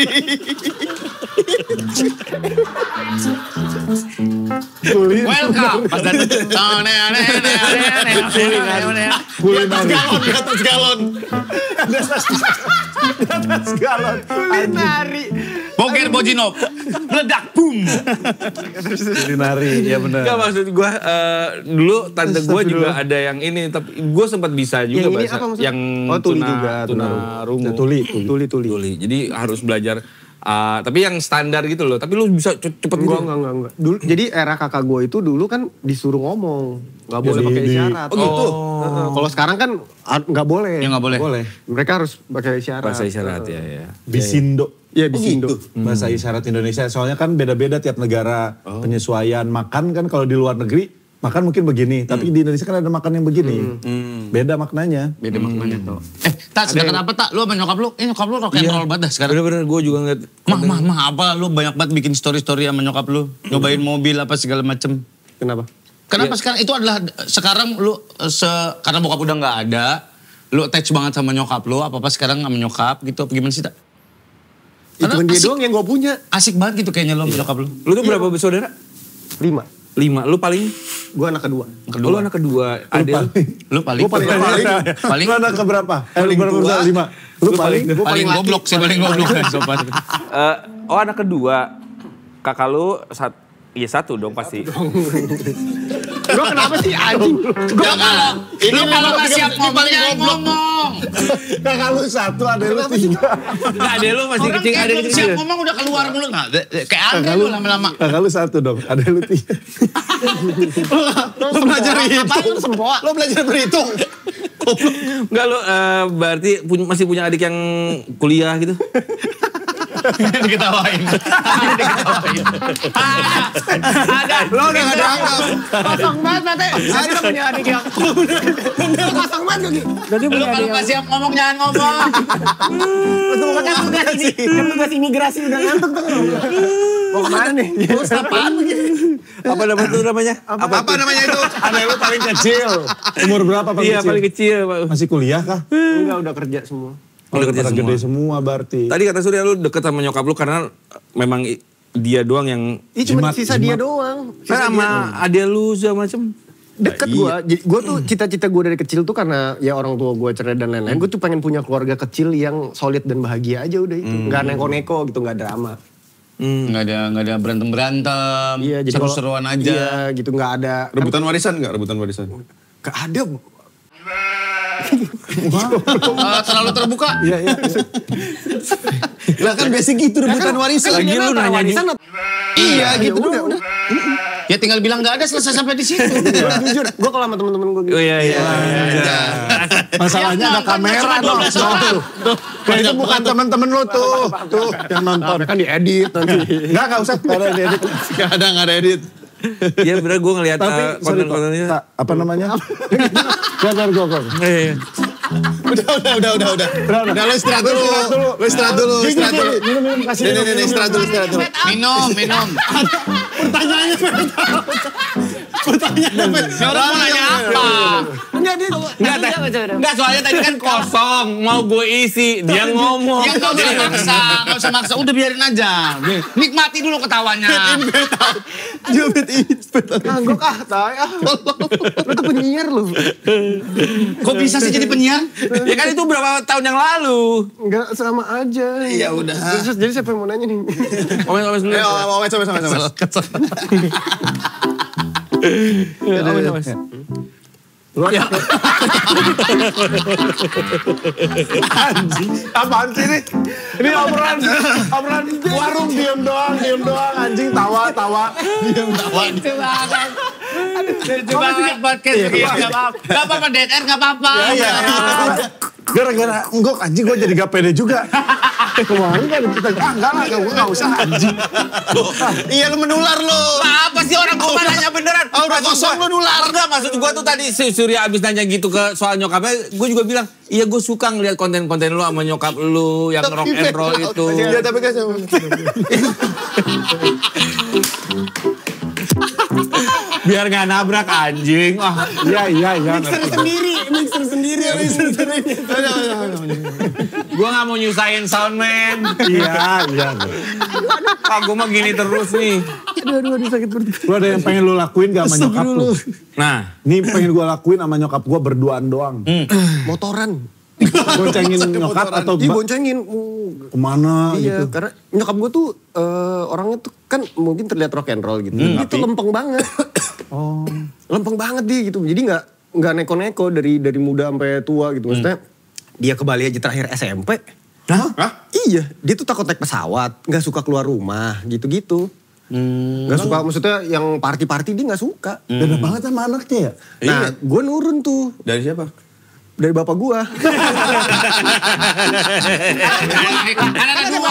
Welcome. Pas datang. Di atas galon. Kulinari. Boker Bojinop. Meledak, boom. Kulinari, ya benar. Enggak maksud gue, dulu tante gue juga ada yang ini, tapi gue sempat bisa juga Yang ini bahasa. apa maksudnya? Yang Oh, tuli juga, tunarungu. Tuli. Tuli. Jadi harus belajar, tapi yang standar gitu loh. Tapi lu bisa cepet gitu. Enggak. Dulu, jadi era kakak gue itu dulu kan disuruh ngomong. Gak boleh pakai isyarat. Oh gitu? Kalau sekarang kan nggak boleh. Ya nggak boleh. Mereka harus pakai isyarat. Bahasa isyarat ya. Bisindo. Iya, bisindo. Bahasa isyarat Indonesia. Soalnya kan beda-beda tiap negara. Penyesuaian makan kan kalau di luar negeri, makan mungkin begini. Tapi di Indonesia kan ada makan yang begini. Beda maknanya. Beda maknanya tuh. Tak, sedangkan apa tak? Lu sama nyokap lu? Nyokap lu rock and roll banget dah sekarang. Bener-bener gue juga ngeliat. Mah, apa lu banyak banget bikin story-story sama nyokap lu? Nyobain mobil apa segala macem. Kenapa? Kenapa sekarang itu adalah sekarang lu karena bokap udah nggak ada, lu attach banget sama nyokap lu, apa-apa sekarang sama nyokap gitu, apa gimana sih tak? Itu kan dia doang yang gue punya. Asik banget gitu kayaknya lo sama nyokap lu. Lu tuh berapa bersaudara? 5. 5. Lu paling? Gue anak kedua. Lu anak kedua. Lu paling. Gue paling. Paling. Lu anak keberapa? Paling Berapa? tua. 5. Lu paling? Gue Paling goblok sih, paling goblok. Sopan. Oh anak kedua. Kakak lu iya satu dong pasti. Gue kenapa sih anjing? Lu kalau nggak siap ngomong jangan ngomong. Kakak lu 1, ada lu 3. Nggak ada lu masih kecil, ada Belum siap ngomong udah keluar mulut. Nah, kayak aneh lu lama-lama. Kakak lu 1 dong, ada lu 3. Lo belajar Apaan berhitung. lu sempoa? Lo belajar berhitung. Enggak lo berarti masih punya adik yang kuliah gitu? Diketawain. Ada. Lo udah gak dianggap. Kosong banget berarti. Ada punya adik yang. Kosong banget lagi. Berarti Lu kalau nggak siap ngomong jangan ngomong. Kan tugas imigrasi udah ngantuk tuh. Mau kemana nih? Terus apaan begini? Apa namanya? Apa namanya itu? Anak lu paling kecil. Umur berapa paling Iya kecil? paling kecil. Masih kuliah kah? Enggak, udah kerja semua. Udah kerja pada semua. gede semua berarti. Tadi kata Surya lu deket sama nyokap lu karena memang dia doang yang Ih, cuma sisa dia doang. kan sama adik lu segala macem. Deket gue. Gue tuh cita-cita gue dari kecil tuh karena ya orang tua gue cerai dan lain-lain. Gue tuh pengen punya keluarga kecil yang solid dan bahagia aja udah itu. Gak neko-neko gitu, gak drama. Nggak ada berantem. Iya, jadi seru-seruan aja. Iya gitu, gak ada. Rebutan warisan gak? Rebutan warisan. Gak ada. Terlalu terbuka. Iya. Lah kan basic gitu rebutan warisan. Lagi lu nanya warisan Iya gitu. udah. Ya tinggal bilang nggak ada, selesai sampai di situ. Jujur, gue kalau sama temen-temen gue gitu. Oh iya. Masalahnya ada kamera dong. Nah, itu bukan teman-teman lu tuh. Tuh yang nonton. Kan diedit nanti. Enggak usah. Kalau edit. Gak ada edit. Iya bener gue ngeliat Tapi sorry, konten-kontennya. Kak, apa namanya? Biar gue. Iya. Udah. Udah lo istirahat dulu. Lo istirahat dulu. Minum kasih. Nih, istirahat dulu. Minum. Orang mau nanya apa? Enggak soalnya tadi kan kosong. Mau gue isi. Dia ngomong. Ya nggak usah maksa. Udah biarin aja. Nikmati dulu ketawanya. Nganggok tai Lu tuh penyiar lu. Kok bisa sih jadi penyiar? Ya kan itu berapa tahun yang lalu. Enggak sama aja. Ya udah. Terus jadi siapa yang mau nanya nih? Omes dulu. Sama. Omes. Apaan sih ini? Ini obrolan warung diem doang anjing tawa. Lucu banget. Lucu banget podcast begini. Gak apa-apa, DNR gak apa-apa. Gara-gara enggok anjing gue jadi gak pede juga. Kemarin kan kita enggak lah gue gak usah anjing. Iya lu menular lo. Apa sih orang gue nanya beneran? Oh, udah kosong lu nular. Enggak, maksud gue tuh tadi si Surya abis nanya gitu ke soal nyokapnya, gue juga bilang, iya gue suka ngeliat konten-konten lu sama nyokap lu yang rock and roll itu. Iya tapi kan Biar gak nabrak anjing. Wah, Iya. mixer sendiri. gue gak mau nyusahin soundman. Iya. Gue mah gini terus nih. Aduh sakit perut. Lu ada yang pengen lu lakuin gak sama nyokap lu? Nah, Nih pengen gue lakuin sama nyokap gue berduaan doang. Motoran. Boncengin nyokap atau Iya boncengin. kemana Iya, gitu. karena nyokap gue tuh orangnya tuh kan mungkin terlihat rock and roll gitu. Dia tuh lempeng banget. Lempeng banget dia gitu. Jadi nggak neko-neko dari muda sampai tua gitu. Maksudnya dia ke Bali aja terakhir SMP. Hah? Iya, dia tuh takut naik pesawat, nggak suka keluar rumah gitu-gitu. Nggak suka, maksudnya yang party-party dia nggak suka. Beda banget sama anaknya ya? Nah, gue nurun tuh Dari siapa? dari bapak gue. Kan ada dua.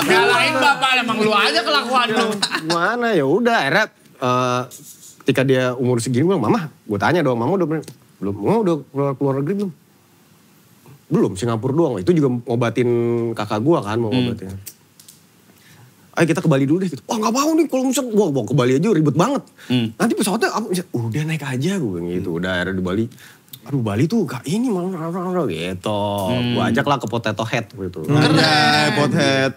Nyalain bapak, emang lu aja kelakuan lu. Mana ya udah akhirnya ketika dia umur segini gue bilang, Mama, gue tanya dong, Mama udah belum? Mama udah keluar negeri belum? Belum, Singapura doang. Itu juga ngobatin kakak gue kan, mau ngobatin. Ayo kita ke Bali dulu deh. Wah gak mau nih, kalau misalnya wah ke Bali aja ribet banget. Nanti pesawatnya apa? Udah naik aja gue bilang gitu. Udah akhirnya di Bali. Aduh Bali tuh gak ini malah gitu. Gue ajak lah ke Potato Head gitu. Keren, pothead.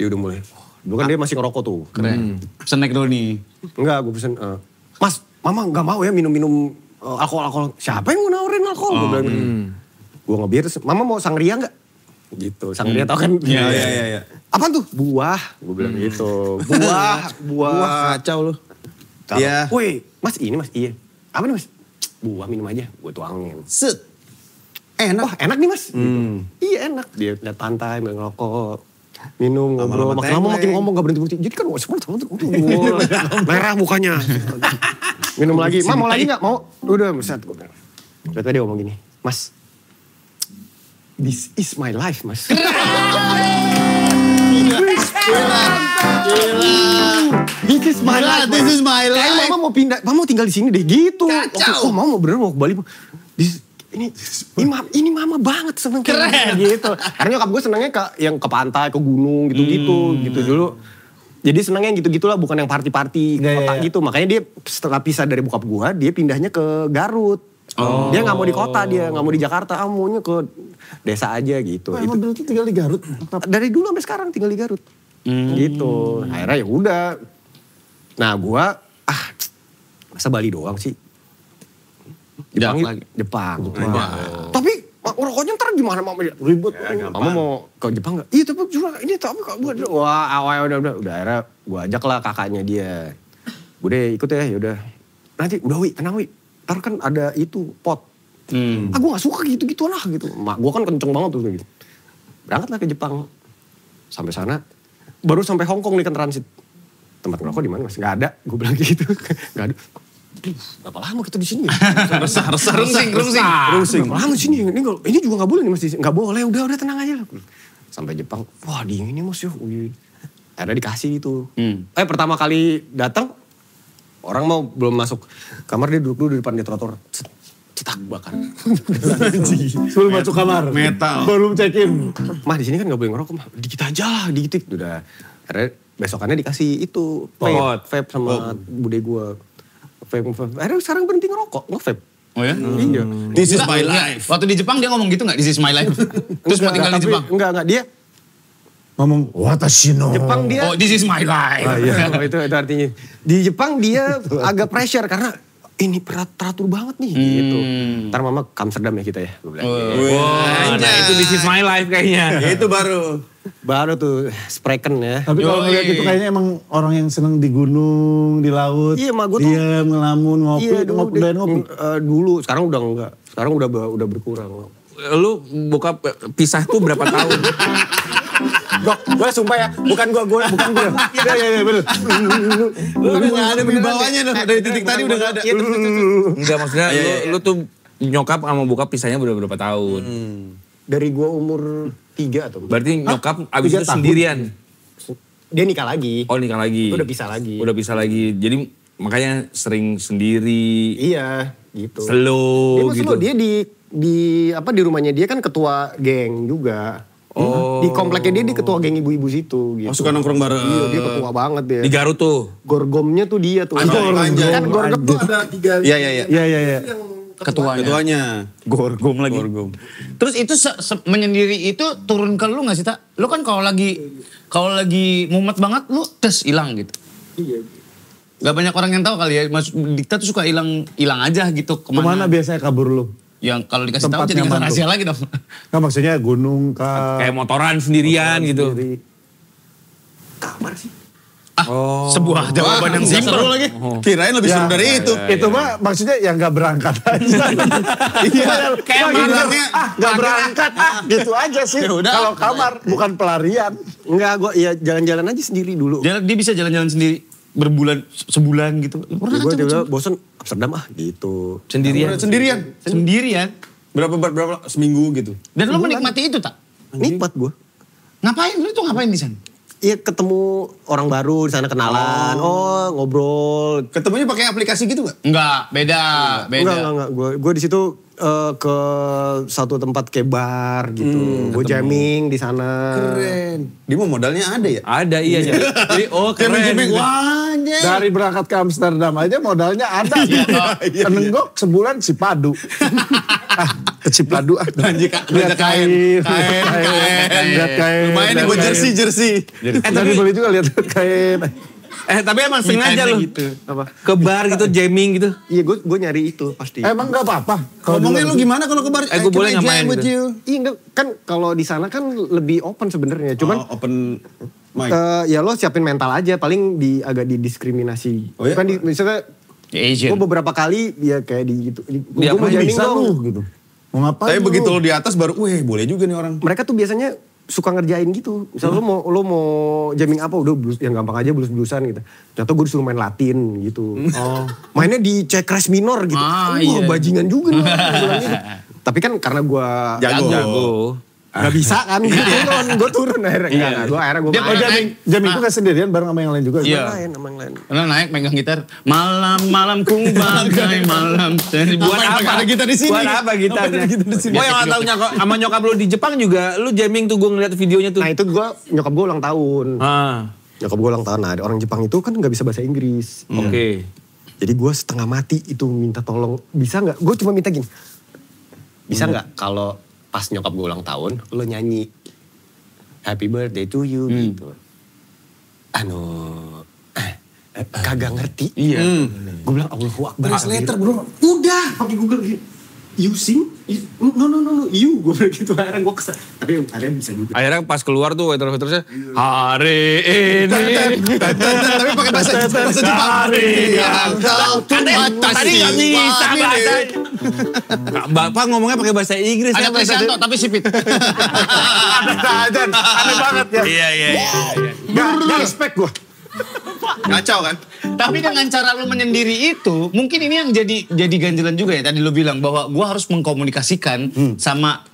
Dia udah mulai. Dulu kan dia masih ngerokok tuh. Keren. Snack dulu nih. Enggak, gue pesen, Mas, Mama gak mau ya minum-minum alkohol. Siapa yang mau nawarin alkohol? Gue bilang gitu. Gue ngebir, Mama mau sangria gak? Gitu, sangria tau kan? Iya. Apaan tuh? Buah, gue bilang gitu. Buah. Kacau lu. Iya. Iya. Woi, Mas ini Mas, iya. Apa nih Mas? Buah minum aja, gue tuangin. Set. Enak. Wah enak nih Mas. Gitu. Iya enak. Dia liat pantai, ngerokok. Minum, ngobrol, makin lama makin ngomong gak berhenti-berhenti. Jadi kan semua tuh merah mukanya. Minum lagi. Mau lagi nggak? Mau? Udah, set. Gue bilang. Tiba-tiba dia ngomong gini, Mas, this is my life, Mas. This is my life. This is my life. Kayak mama mau pindah, mama mau tinggal di sini deh gitu. Kacau. Oh, mama mau bener mau ke Bali. Ini mama banget seneng kayak gitu. Karena nyokap gue senengnya yang ke pantai, ke gunung gitu dulu. Jadi senengnya yang gitu-gitulah, bukan yang party-party kota gitu. Makanya dia setelah pisah dari bokap gue, dia pindahnya ke Garut. Dia nggak mau di kota, dia nggak mau di Jakarta, maunya ke desa aja gitu. Emang dulu tuh tinggal di Garut? Dari dulu sampai sekarang tinggal di Garut. Gitu. Akhirnya ya udah. Nah gue, masa Bali doang sih? Jepang. Tapi rokoknya ntar gimana mama? Ribut. Mama mau ke Jepang gak? Iya tapi juga ini tapi kok gue. Wah udah akhirnya gue ajak lah kakaknya dia. Bude ikut ya yaudah. Nanti udah tenang Wi. Ntar kan ada itu pot. Gue gak suka gitu-gitu lah gitu. Mak gue kan kenceng banget tuh gitu. Berangkat lah ke Jepang. Sampai sana. Baru sampai Hong Kong nih kan transit. Tempat ngerokok di mana Mas? Gak ada. Gue bilang gitu. Gak ada. Berapa lama kita di sini? Resah. Rungsing. Berapa lama di sini? Ini juga gak boleh nih Mas. Gak boleh. Udah tenang aja lah. Sampai Jepang. Wah dingin nih Mas. Ada dikasih gitu. Pertama kali datang. Orang mau belum masuk kamar, dia duduk dulu di depan di trotoar. Cetak bakar. Sebelum masuk kamar. Metal. Belum check-in. Mah di sini kan gak boleh ngerokok mah. Dikit aja lah, dikit. Udah. Akhirnya besokannya dikasih itu. Vape sama bude gue. Vape. Akhirnya sekarang berhenti ngerokok. Nge-vape. Oh ya? Iya. This is my life. Waktu di Jepang dia ngomong gitu gak? This is my life. Terus mau tinggal di Jepang? Enggak. Dia Ngomong, watashi no. Jepang dia. Oh this is my life. Iya, itu artinya. Di Jepang dia agak pressure karena ini teratur banget nih gitu. Ntar mama ke Amsterdam ya kita ya. Gue bilang. Nah itu this is my life kayaknya. Itu baru. Baru tuh spreken ya. Tapi kalau ngeliat itu kayaknya emang orang yang seneng di gunung, di laut. Iya, mak gue tuh. Diam, ngelamun, ngopi. Iya, ngopi. dulu, sekarang udah enggak. Sekarang udah berkurang. Lu buka pisah tuh berapa tahun? Gue sumpah ya, bukan gue. Iya, bener. Udah gak ada bawahnya tuh. Dari titik tadi udah gak ada. Enggak maksudnya lu tuh nyokap sama bokap pisahnya udah berapa tahun? Dari gue umur 3 atau. Berarti nyokap abis 3 itu tahun? sendirian? Dia nikah lagi. Oh nikah lagi? Udah pisah lagi. Udah pisah lagi, jadi makanya sering sendiri. Iya, gitu. Slow Dia gitu. Dia di rumahnya dia kan ketua geng juga. Di kompleknya dia ketua geng ibu-ibu situ gitu. Suka nongkrong bareng. Iya, dia ketua banget dia. Di Garut tuh? Gorgomnya tuh dia tuh. Anjay. Kan Gorgom tuh ada 3. Iya. Ketuanya. Gorgom lagi. Terus itu menyendiri itu turun ke lu gak sih Tak? Lu kan kalau lagi mumet banget lu hilang gitu. Iya. Gak banyak orang yang tahu kali ya. Mas Dikta tuh suka hilang aja gitu Kemana biasanya kabur lu? Yang kalau dikasih tahu Tempat jadi nyaman rahasia tuh. lagi dong. Nah maksudnya gunung kah? Kayak motoran sendirian gitu. Kamar sih. Sebuah jawaban yang simpel lagi. Kirain lebih seru dari itu. Itu mah maksudnya yang gak berangkat aja. Iya. Kayak Magernya. Gak berangkat. Gitu aja sih. Kalau kamar bukan pelarian. Enggak, gue ya jalan-jalan aja sendiri dulu. Dia bisa jalan-jalan sendiri sebulan gitu. Pernah Gue kan juga bosen Amsterdam gitu. sendirian. Berapa seminggu gitu. Dan lu menikmati itu Tak? Nikmat gue. Ngapain? Lu tuh ngapain di sana? Iya ketemu orang baru di sana kenalan. Ngobrol. Ketemunya pakai aplikasi gitu gak? Enggak, beda. Enggak. Gue di situ ke satu tempat kayak bar gitu. Gue jamming di sana. Keren. Dia mau modalnya ada ya? Ada iya. Jadi keren. Wah, anjay. Dari berangkat ke Amsterdam aja modalnya ada. Penenggok sebulan Cipadu. Ke Cipadu. Lihat kain. Lihat kain. Lumayan nih buat jersey. Tadi beli juga lihat kain. Tapi emang sengaja lu gitu. Apa? ke bar gitu, jamming gitu. Iya gue nyari itu pasti. Emang gak apa-apa. Ngomongnya lu gimana kalau ke bar? Gue boleh Can I ngapain jam with gitu? you? Iya enggak, kan kalau di sana kan lebih open sebenarnya. Cuman Open mic. ya lo siapin mental aja, paling agak didiskriminasi. Oh, iya? Bukan misalnya Asian. gue beberapa kali ya kayak di gitu. Gue mau Dia jamming bisa dong. lu gitu. Mau ngapain Tapi lu? begitu lu di atas baru, boleh juga nih orang. Mereka tuh biasanya suka ngerjain gitu. Misalnya lo mau jamming apa, udah blues, yang gampang aja blues-bluesan gitu. Ternyata gue disuruh main Latin gitu. Mainnya di C crash minor gitu. Bajingan juga nih. Tapi kan karena gue jago. Gak bisa kan, gue turun akhirnya. Gue jamming itu gak sendirian bareng sama yang lain juga. Iya. Sama yang lain. Karena naik megang gitar, malam kung bagai malam. Buat apa gitar di sini? Buat apa gitarnya? Gue yang gak tau sama nyokap lu di Jepang juga, lu jamming tuh gue ngeliat videonya tuh. Nah itu nyokap gue ulang tahun. Nyokap gue ulang tahun, nah orang Jepang itu kan gak bisa bahasa Inggris. Oke. Jadi gue setengah mati itu minta tolong, bisa gak? Gue cuma minta gini, bisa gak kalau pas nyokap gue ulang tahun, lo nyanyi Happy Birthday to you gitu. Kagak ngerti. Iya. Gue bilang Allahu Akbar. Translator bro. Udah pakai Google gitu. You sing? No, you. Gue bilang gitu, akhirnya gue kesel. Tapi akhirnya bisa juga. Akhirnya pas keluar tuh waiter-waitersnya, hari ini. Tapi pakai bahasa Jepang. Tadi gak bisa bahasa. Bapak ngomongnya pakai bahasa Inggris. Ada Presianto tapi sipit. Ada aneh banget ya. Iya. Gak respect gue. Kacau kan? Tapi dengan cara lu menyendiri itu, mungkin ini yang jadi ganjilan juga ya. Tadi lu bilang bahwa gue harus mengkomunikasikan sama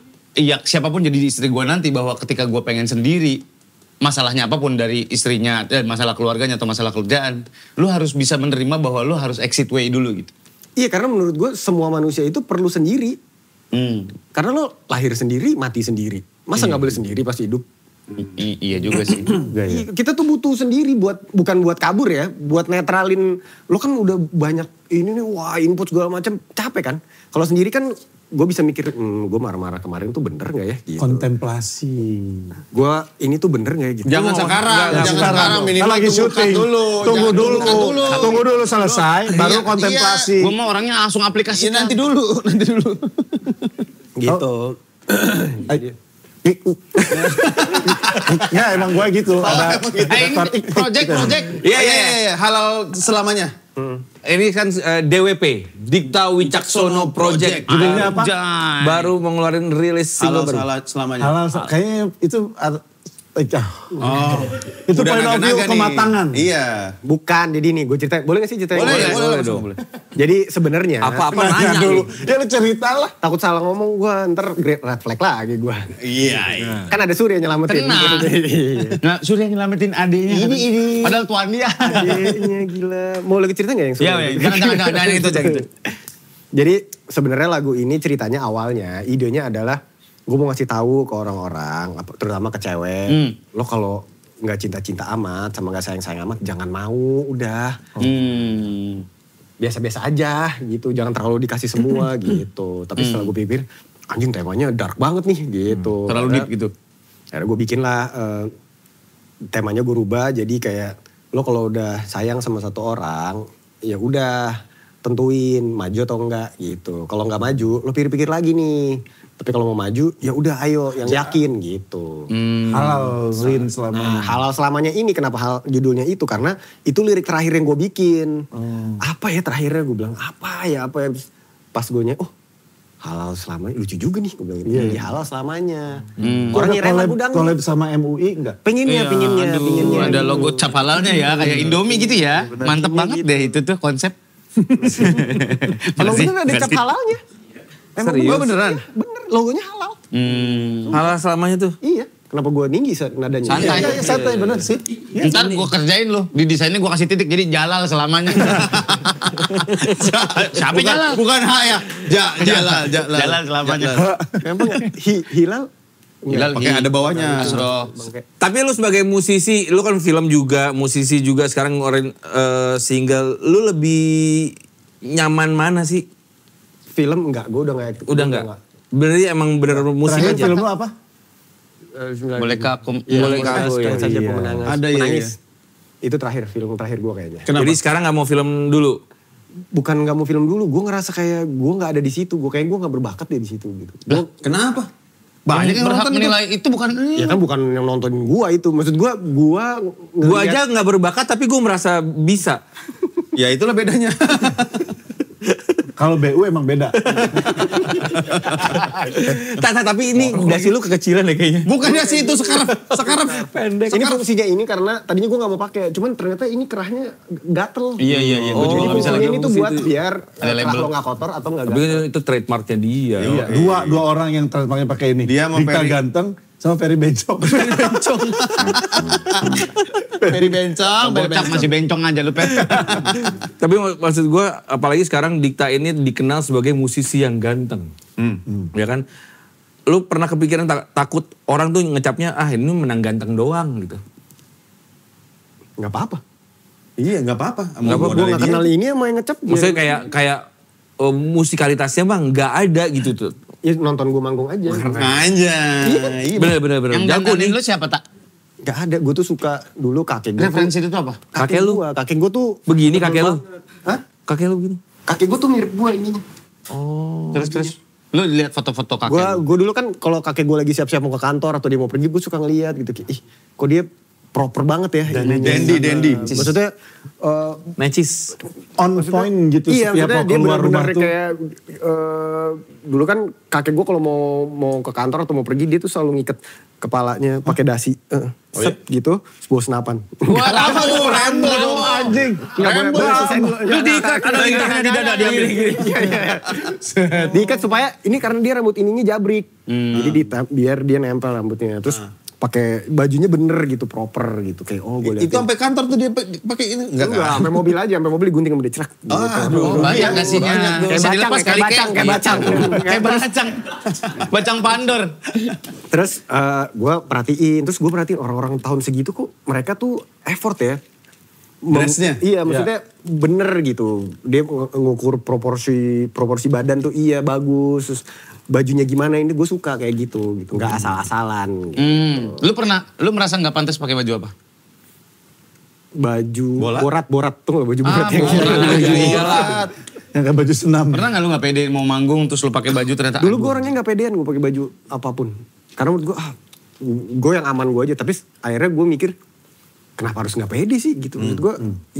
siapapun jadi istri gue nanti, bahwa ketika gue pengen sendiri, masalahnya apapun dari istrinya, masalah keluarganya atau masalah kerjaan, lu harus bisa menerima bahwa lu harus exit way dulu gitu. Iya, karena menurut gue semua manusia itu perlu sendiri. Karena lo lahir sendiri, mati sendiri. Masa gak boleh sendiri pas hidup? Iya juga sih. Kita tuh butuh sendiri bukan buat kabur ya, buat netralin. Lo kan udah banyak ini nih, input segala macam, capek kan. Kalau sendiri kan gue bisa mikir, gue marah-marah kemarin tuh bener gak ya gitu. Kontemplasi. Gue ini tuh bener gak ya gitu. Jangan sekarang minimal lagi syuting dulu. Tunggu dulu selesai baru kontemplasi. Gue mau orangnya langsung aplikasi. Nanti dulu. Gitu. Ya emang gue gitu. Ada project. Iya. Halal selamanya. Ini kan DWP, Dikta Wicaksono Project. Judulnya apa? Baru mengeluarkan rilis single baru. Halal selamanya. Halal, kayaknya itu itu Udah point of view naga-naga nih. kematangan. Iya. Bukan, jadi nih gue cerita, boleh gak sih cerita? Boleh dong. Jadi sebenarnya Apa Nanya nanya dulu. nih? Ya lu cerita lah. takut salah ngomong gue, ntar red flag lagi gue. Iya. Kan ada Surya nyelamatin. Tenang. Nah, Surya nyelamatin adeknya. Ini. Padahal tuan dia. Adeknya gila. Mau lagi cerita gak yang Surya? Jangan itu aja gitu. Jadi sebenarnya lagu ini ceritanya awalnya, idenya adalah gue mau ngasih tahu ke orang-orang, terutama ke cewek, lo kalau nggak cinta-cinta amat sama nggak sayang-sayang amat, jangan mau, udah biasa-biasa aja gitu, jangan terlalu dikasih semua gitu. Tapi setelah gue pikir, anjing temanya dark banget nih gitu. Terlalu deep gitu. Akhirnya gue bikin lah, temanya gue rubah jadi kayak lo kalau udah sayang sama satu orang, ya udah tentuin maju atau enggak gitu. Kalau nggak maju, lo pikir-pikir lagi nih. Tapi kalau mau maju, ya udah ayo yang yakin gitu. Halal selamanya. Nah, halal selamanya ini kenapa judulnya itu? Karena itu lirik terakhir yang gue bikin. Apa ya terakhirnya gue bilang apa ya. Pas gue halal selamanya lucu juga nih gue bilang gitu. Ya halal selamanya. Orang nyirain lagu dangdut. Collab sama MUI enggak? Pengennya. Ada logo cap halalnya ya, kayak Indomie gitu ya. Mantep banget deh itu tuh konsep. Emang bener ada cap halalnya. Serius? Beneran? Bener, logonya halal. Halal selamanya tuh. Iya. Kenapa gue tinggi nadanya? Santai. Iya, santai bener sih. Ntar gue kerjain lo. Di desainnya gue kasih titik jadi Jalal selamanya. Siapa Jalal? Bukan H ya. Jalal selamanya. Emang hilal? Pakai ada bawahnya. Asro. Tapi lu sebagai musisi, lu kan film juga, musisi juga sekarang ngeluarin single. Lu lebih nyaman mana sih? Film enggak, gue udah enggak. Udah enggak? Berarti emang bener musik Terakhir aja? film lu apa? Bolehkah aku? Bolehkah aku saja pemenangan. Ada ya. Menangis. Itu film terakhir gue kayaknya. Jadi sekarang gak mau film dulu? Bukan gak mau film dulu, gue ngerasa kayak gue gak ada di situ. Gue gak berbakat deh di situ gitu. Kenapa? Banyak yang berhak menilai itu bukan. Ya kan bukan yang nonton gue itu. Maksud gue Gue aja gak berbakat tapi gue merasa bisa. Ya itulah bedanya. Kalau BU emang beda. Tapi ini dasi lu kekecilan deh kayaknya. Bukan dasi itu sekarang pendek. Ini fungsinya ini karena tadinya gue gak mau pakai, cuman ternyata ini kerahnya gatel. Iya. Gue juga gak bisa lagi. Ini tuh buat biar kerah lo gak kotor atau gak Tapi gatel. itu trademarknya dia. Iya. Dua orang yang trademarknya pakai ini. Dia sama Dika Ferry. Ganteng sama Ferry Bencong. Ferry Bencong. Bocah masih bencong aja lu, Pet. Tapi maksud gue, apalagi sekarang Dikta ini dikenal sebagai musisi yang ganteng. Ya kan? Lu pernah kepikiran takut orang tuh ngecapnya, ini menang ganteng doang gitu. Gak apa-apa. Iya gak apa-apa. Gue gak kenal ini sama yang ngecap. Maksudnya kayak musikalitasnya bang nggak ada gitu tuh. Ya nonton gue manggung aja. Anjay. Bener. Yang gantenin lu siapa, Tak? Gak ada, gue tuh suka dulu kakek gue. Referensi itu apa? Kakek gue tuh. Begini kakek lu. Hah? Kakek lu begini. Kakek gue tuh mirip gue ini. Terus. Lu lihat foto-foto kakek. Gue dulu kan kalau kakek gue lagi siap-siap mau ke kantor atau dia mau pergi, gue suka ngeliat gitu. Ih, kok dia proper banget ya. Dandy. Maksudnya Necis. On point gitu. iya, setiap maksudnya mau dia keluar rumah benar-benar tuh. kayak dulu kan kakek gue kalau mau ke kantor atau mau pergi dia tuh selalu ngikat kepalanya pakai dasi. Set gitu, sebuah senapan. Wah, Rambo Anjing. Lu diikat ada linknya di dada dia ambil gini. Diikat supaya ini karena dia rambut ininya jabrik. Jadi biar dia nempel rambutnya. Terus pakai bajunya bener gitu, proper gitu. Kayak gue liat. Itu sampai kantor tuh dia pakai ini. Enggak, sampai mobil aja, sampai mobil digunting sama dia cerak. Banyak ngasihnya. Bisa dilepas kali kayak bacang. Kayak bacang. Bacang pandor. Terus gue perhatiin orang-orang tahun segitu kok mereka tuh effort ya. Dressnya? Iya, maksudnya bener gitu. Dia ngukur proporsi badan tuh iya bagus. Terus bajunya gimana ini gue suka kayak gitu. Nggak asal-asalan. Gitu. Lu merasa nggak pantas pakai baju apa? Baju borat tuh baju borat yang Borat. Yang kayak baju senam. Pernah nggak lu nggak pede mau manggung terus lu pakai baju ternyata? Dulu gue orangnya nggak pedean gue pakai baju apapun. Karena menurut gue yang aman gue aja. Tapi akhirnya gue mikir kenapa harus nggak pede sih gitu. Menurut gue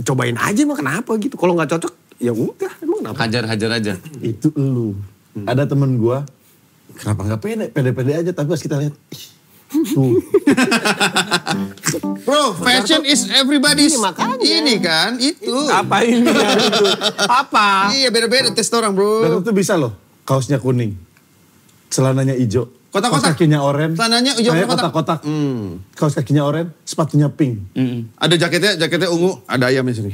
cobain aja mah kenapa gitu. Kalau nggak cocok ya udah emang kenapa. Hajar aja. Itu lu. Ada temen gue. Kenapa gak pede aja. Tapi pas kita lihat. Tuh. Bro, fashion is everybody's. Ini kan, itu. Apa ini? Apa? Iya, beda-beda tes orang, bro. Dan itu bisa loh. Kaosnya kuning. Celananya hijau. Kotak-kotak. Kaos kakinya oranye. Celananya hijau kayak kotak-kotak. kotak-kotak. Kaos kakinya oranye, sepatunya pink. Ada jaketnya ungu, ada ayamnya sini.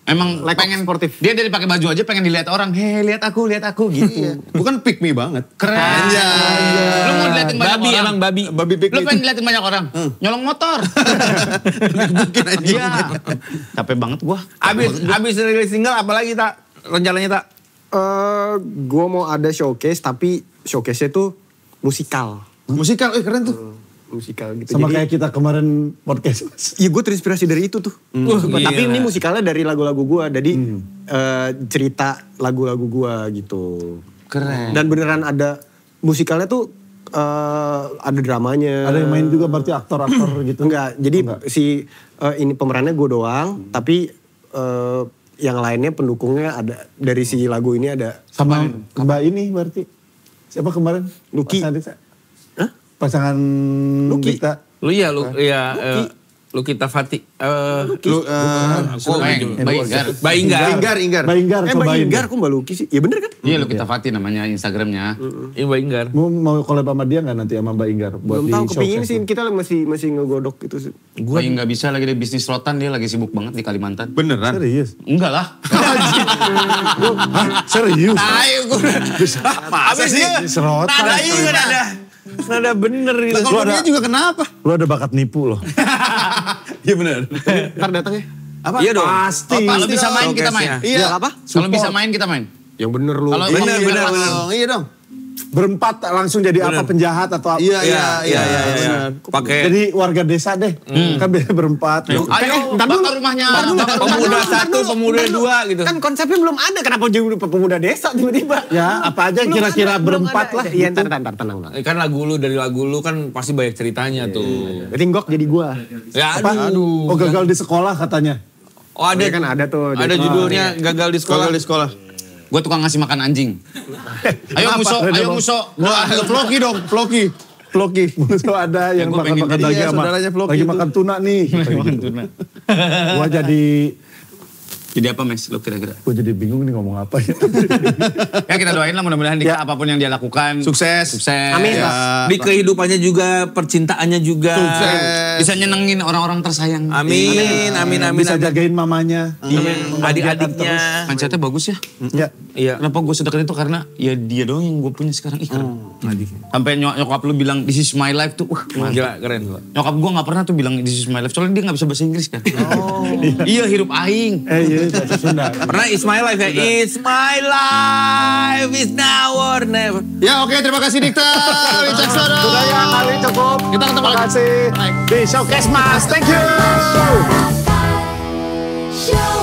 Emang pengen sportif. Dia dari pakai baju aja pengen dilihat orang. Hei, lihat aku gitu. Iya. Bukan pick me banget. Keren. Lu mau diliatin banyak Babi orang. emang babi. Babi pick Lu me. pengen diliatin banyak orang. Nyolong motor. Mungkin aja. Iya. Capek banget gua. Abis rilis single apalagi tak? Rencananya tak? Gue mau ada showcase tapi showcase-nya tuh musikal. Musikal, keren tuh. Musikal gitu. Sama Jadi, kayak kita kemarin podcast. iya gue terinspirasi dari itu tuh. Sumpah. Tapi ini musikalnya dari lagu-lagu gue. Jadi cerita lagu-lagu gue gitu. Keren. Dan beneran ada musikalnya tuh ada dramanya. Ada yang main juga berarti aktor-aktor gitu. Enggak, jadi si ini pemerannya gue doang. Tapi yang lainnya pendukungnya ada. Dari si lagu ini ada. Sama Mbak ini berarti. Siapa kemarin? Lucky. Hah? Pasangan Lucky. Dikta. Kita Fatih. Inggar. Mbak Inggar kok Mbak Lucky sih? Ya bener kan? Iya, lu kita Fatih namanya Instagramnya. Iya Mbak Inggar. Mau collab sama dia gak nanti sama Mbak Inggar? Buat Belum di tahu kepingin showcase sih, tuh? kita masih ngegodok gitu sih. Gue nggak bisa lagi di bisnis rotan, dia lagi sibuk banget di Kalimantan. Beneran? Serius? Enggak lah. Hah? Serius? Masa sih? Serotan. Nada bener gitu. Kalau dia juga kenapa? Lu ada bakat nipu loh. Iya bener. Ntar datang ya. Apa? Iya dong. Pasti. Kalau bisa main kita main. Iya. Apa? Kalau bisa main kita main. Yang bener lu. Kalau Bener. Iya dong. Berempat langsung jadi apa penjahat atau apa. Iya. Pakai Jadi warga desa deh. Kan biasanya berempat. Ayo, bakar rumahnya. pemuda satu, pemuda dua gitu. Kan konsepnya belum ada, kenapa jadi pemuda desa tiba-tiba? Ya apa aja Belum kira-kira ada, belum berempat ada. lah. Iya, gitu. ntar tenang. Kan dari lagu lu kan pasti banyak ceritanya tuh. Ringgok jadi gua. Ya Apa? aduh. Oh gagal di sekolah katanya. Oh ada Iya kan ada tuh. Ada judulnya Gagal di Sekolah. Gagal di sekolah. Gue tukang ngasih makan anjing. Ayo muso. Floki dong, Floki. Musuh ada yang gua pengen makan-makan jadi lagi sama, saudaranya Floki lagi itu. makan tuna nih. Makan tuna. Gua Jadi apa Mes lo kira-kira? jadi bingung nih ngomong apa ya. Ya kita doain lah mudah-mudahan Dika apapun yang dia lakukan. Sukses. Amin. Ya. Di kehidupannya juga, percintaannya juga. Bisa nyenengin orang-orang tersayang. Amin. Bisa jagain mamanya. Adik-adiknya. Mindsetnya bagus ya. Ya. Iya. Kenapa gue sedekat itu? Karena ya dia doang yang gue punya sekarang. Sampai nyokap lu bilang this is my life tuh. Mantap. Gila, keren gua. Nyokap gue gak pernah tuh bilang this is my life. Soalnya dia gak bisa bahasa Inggris kan. Iya hirup aing. Iya, bahasa Sunda. Pernah It's My Life ya? It's my life, it's now or never. Ya oke, terima kasih Dikta. Wicaksono. Sudah ya, kali cukup. Kita ketemu Terima lagi. kasih. Di Showcase Mas, thank you. Show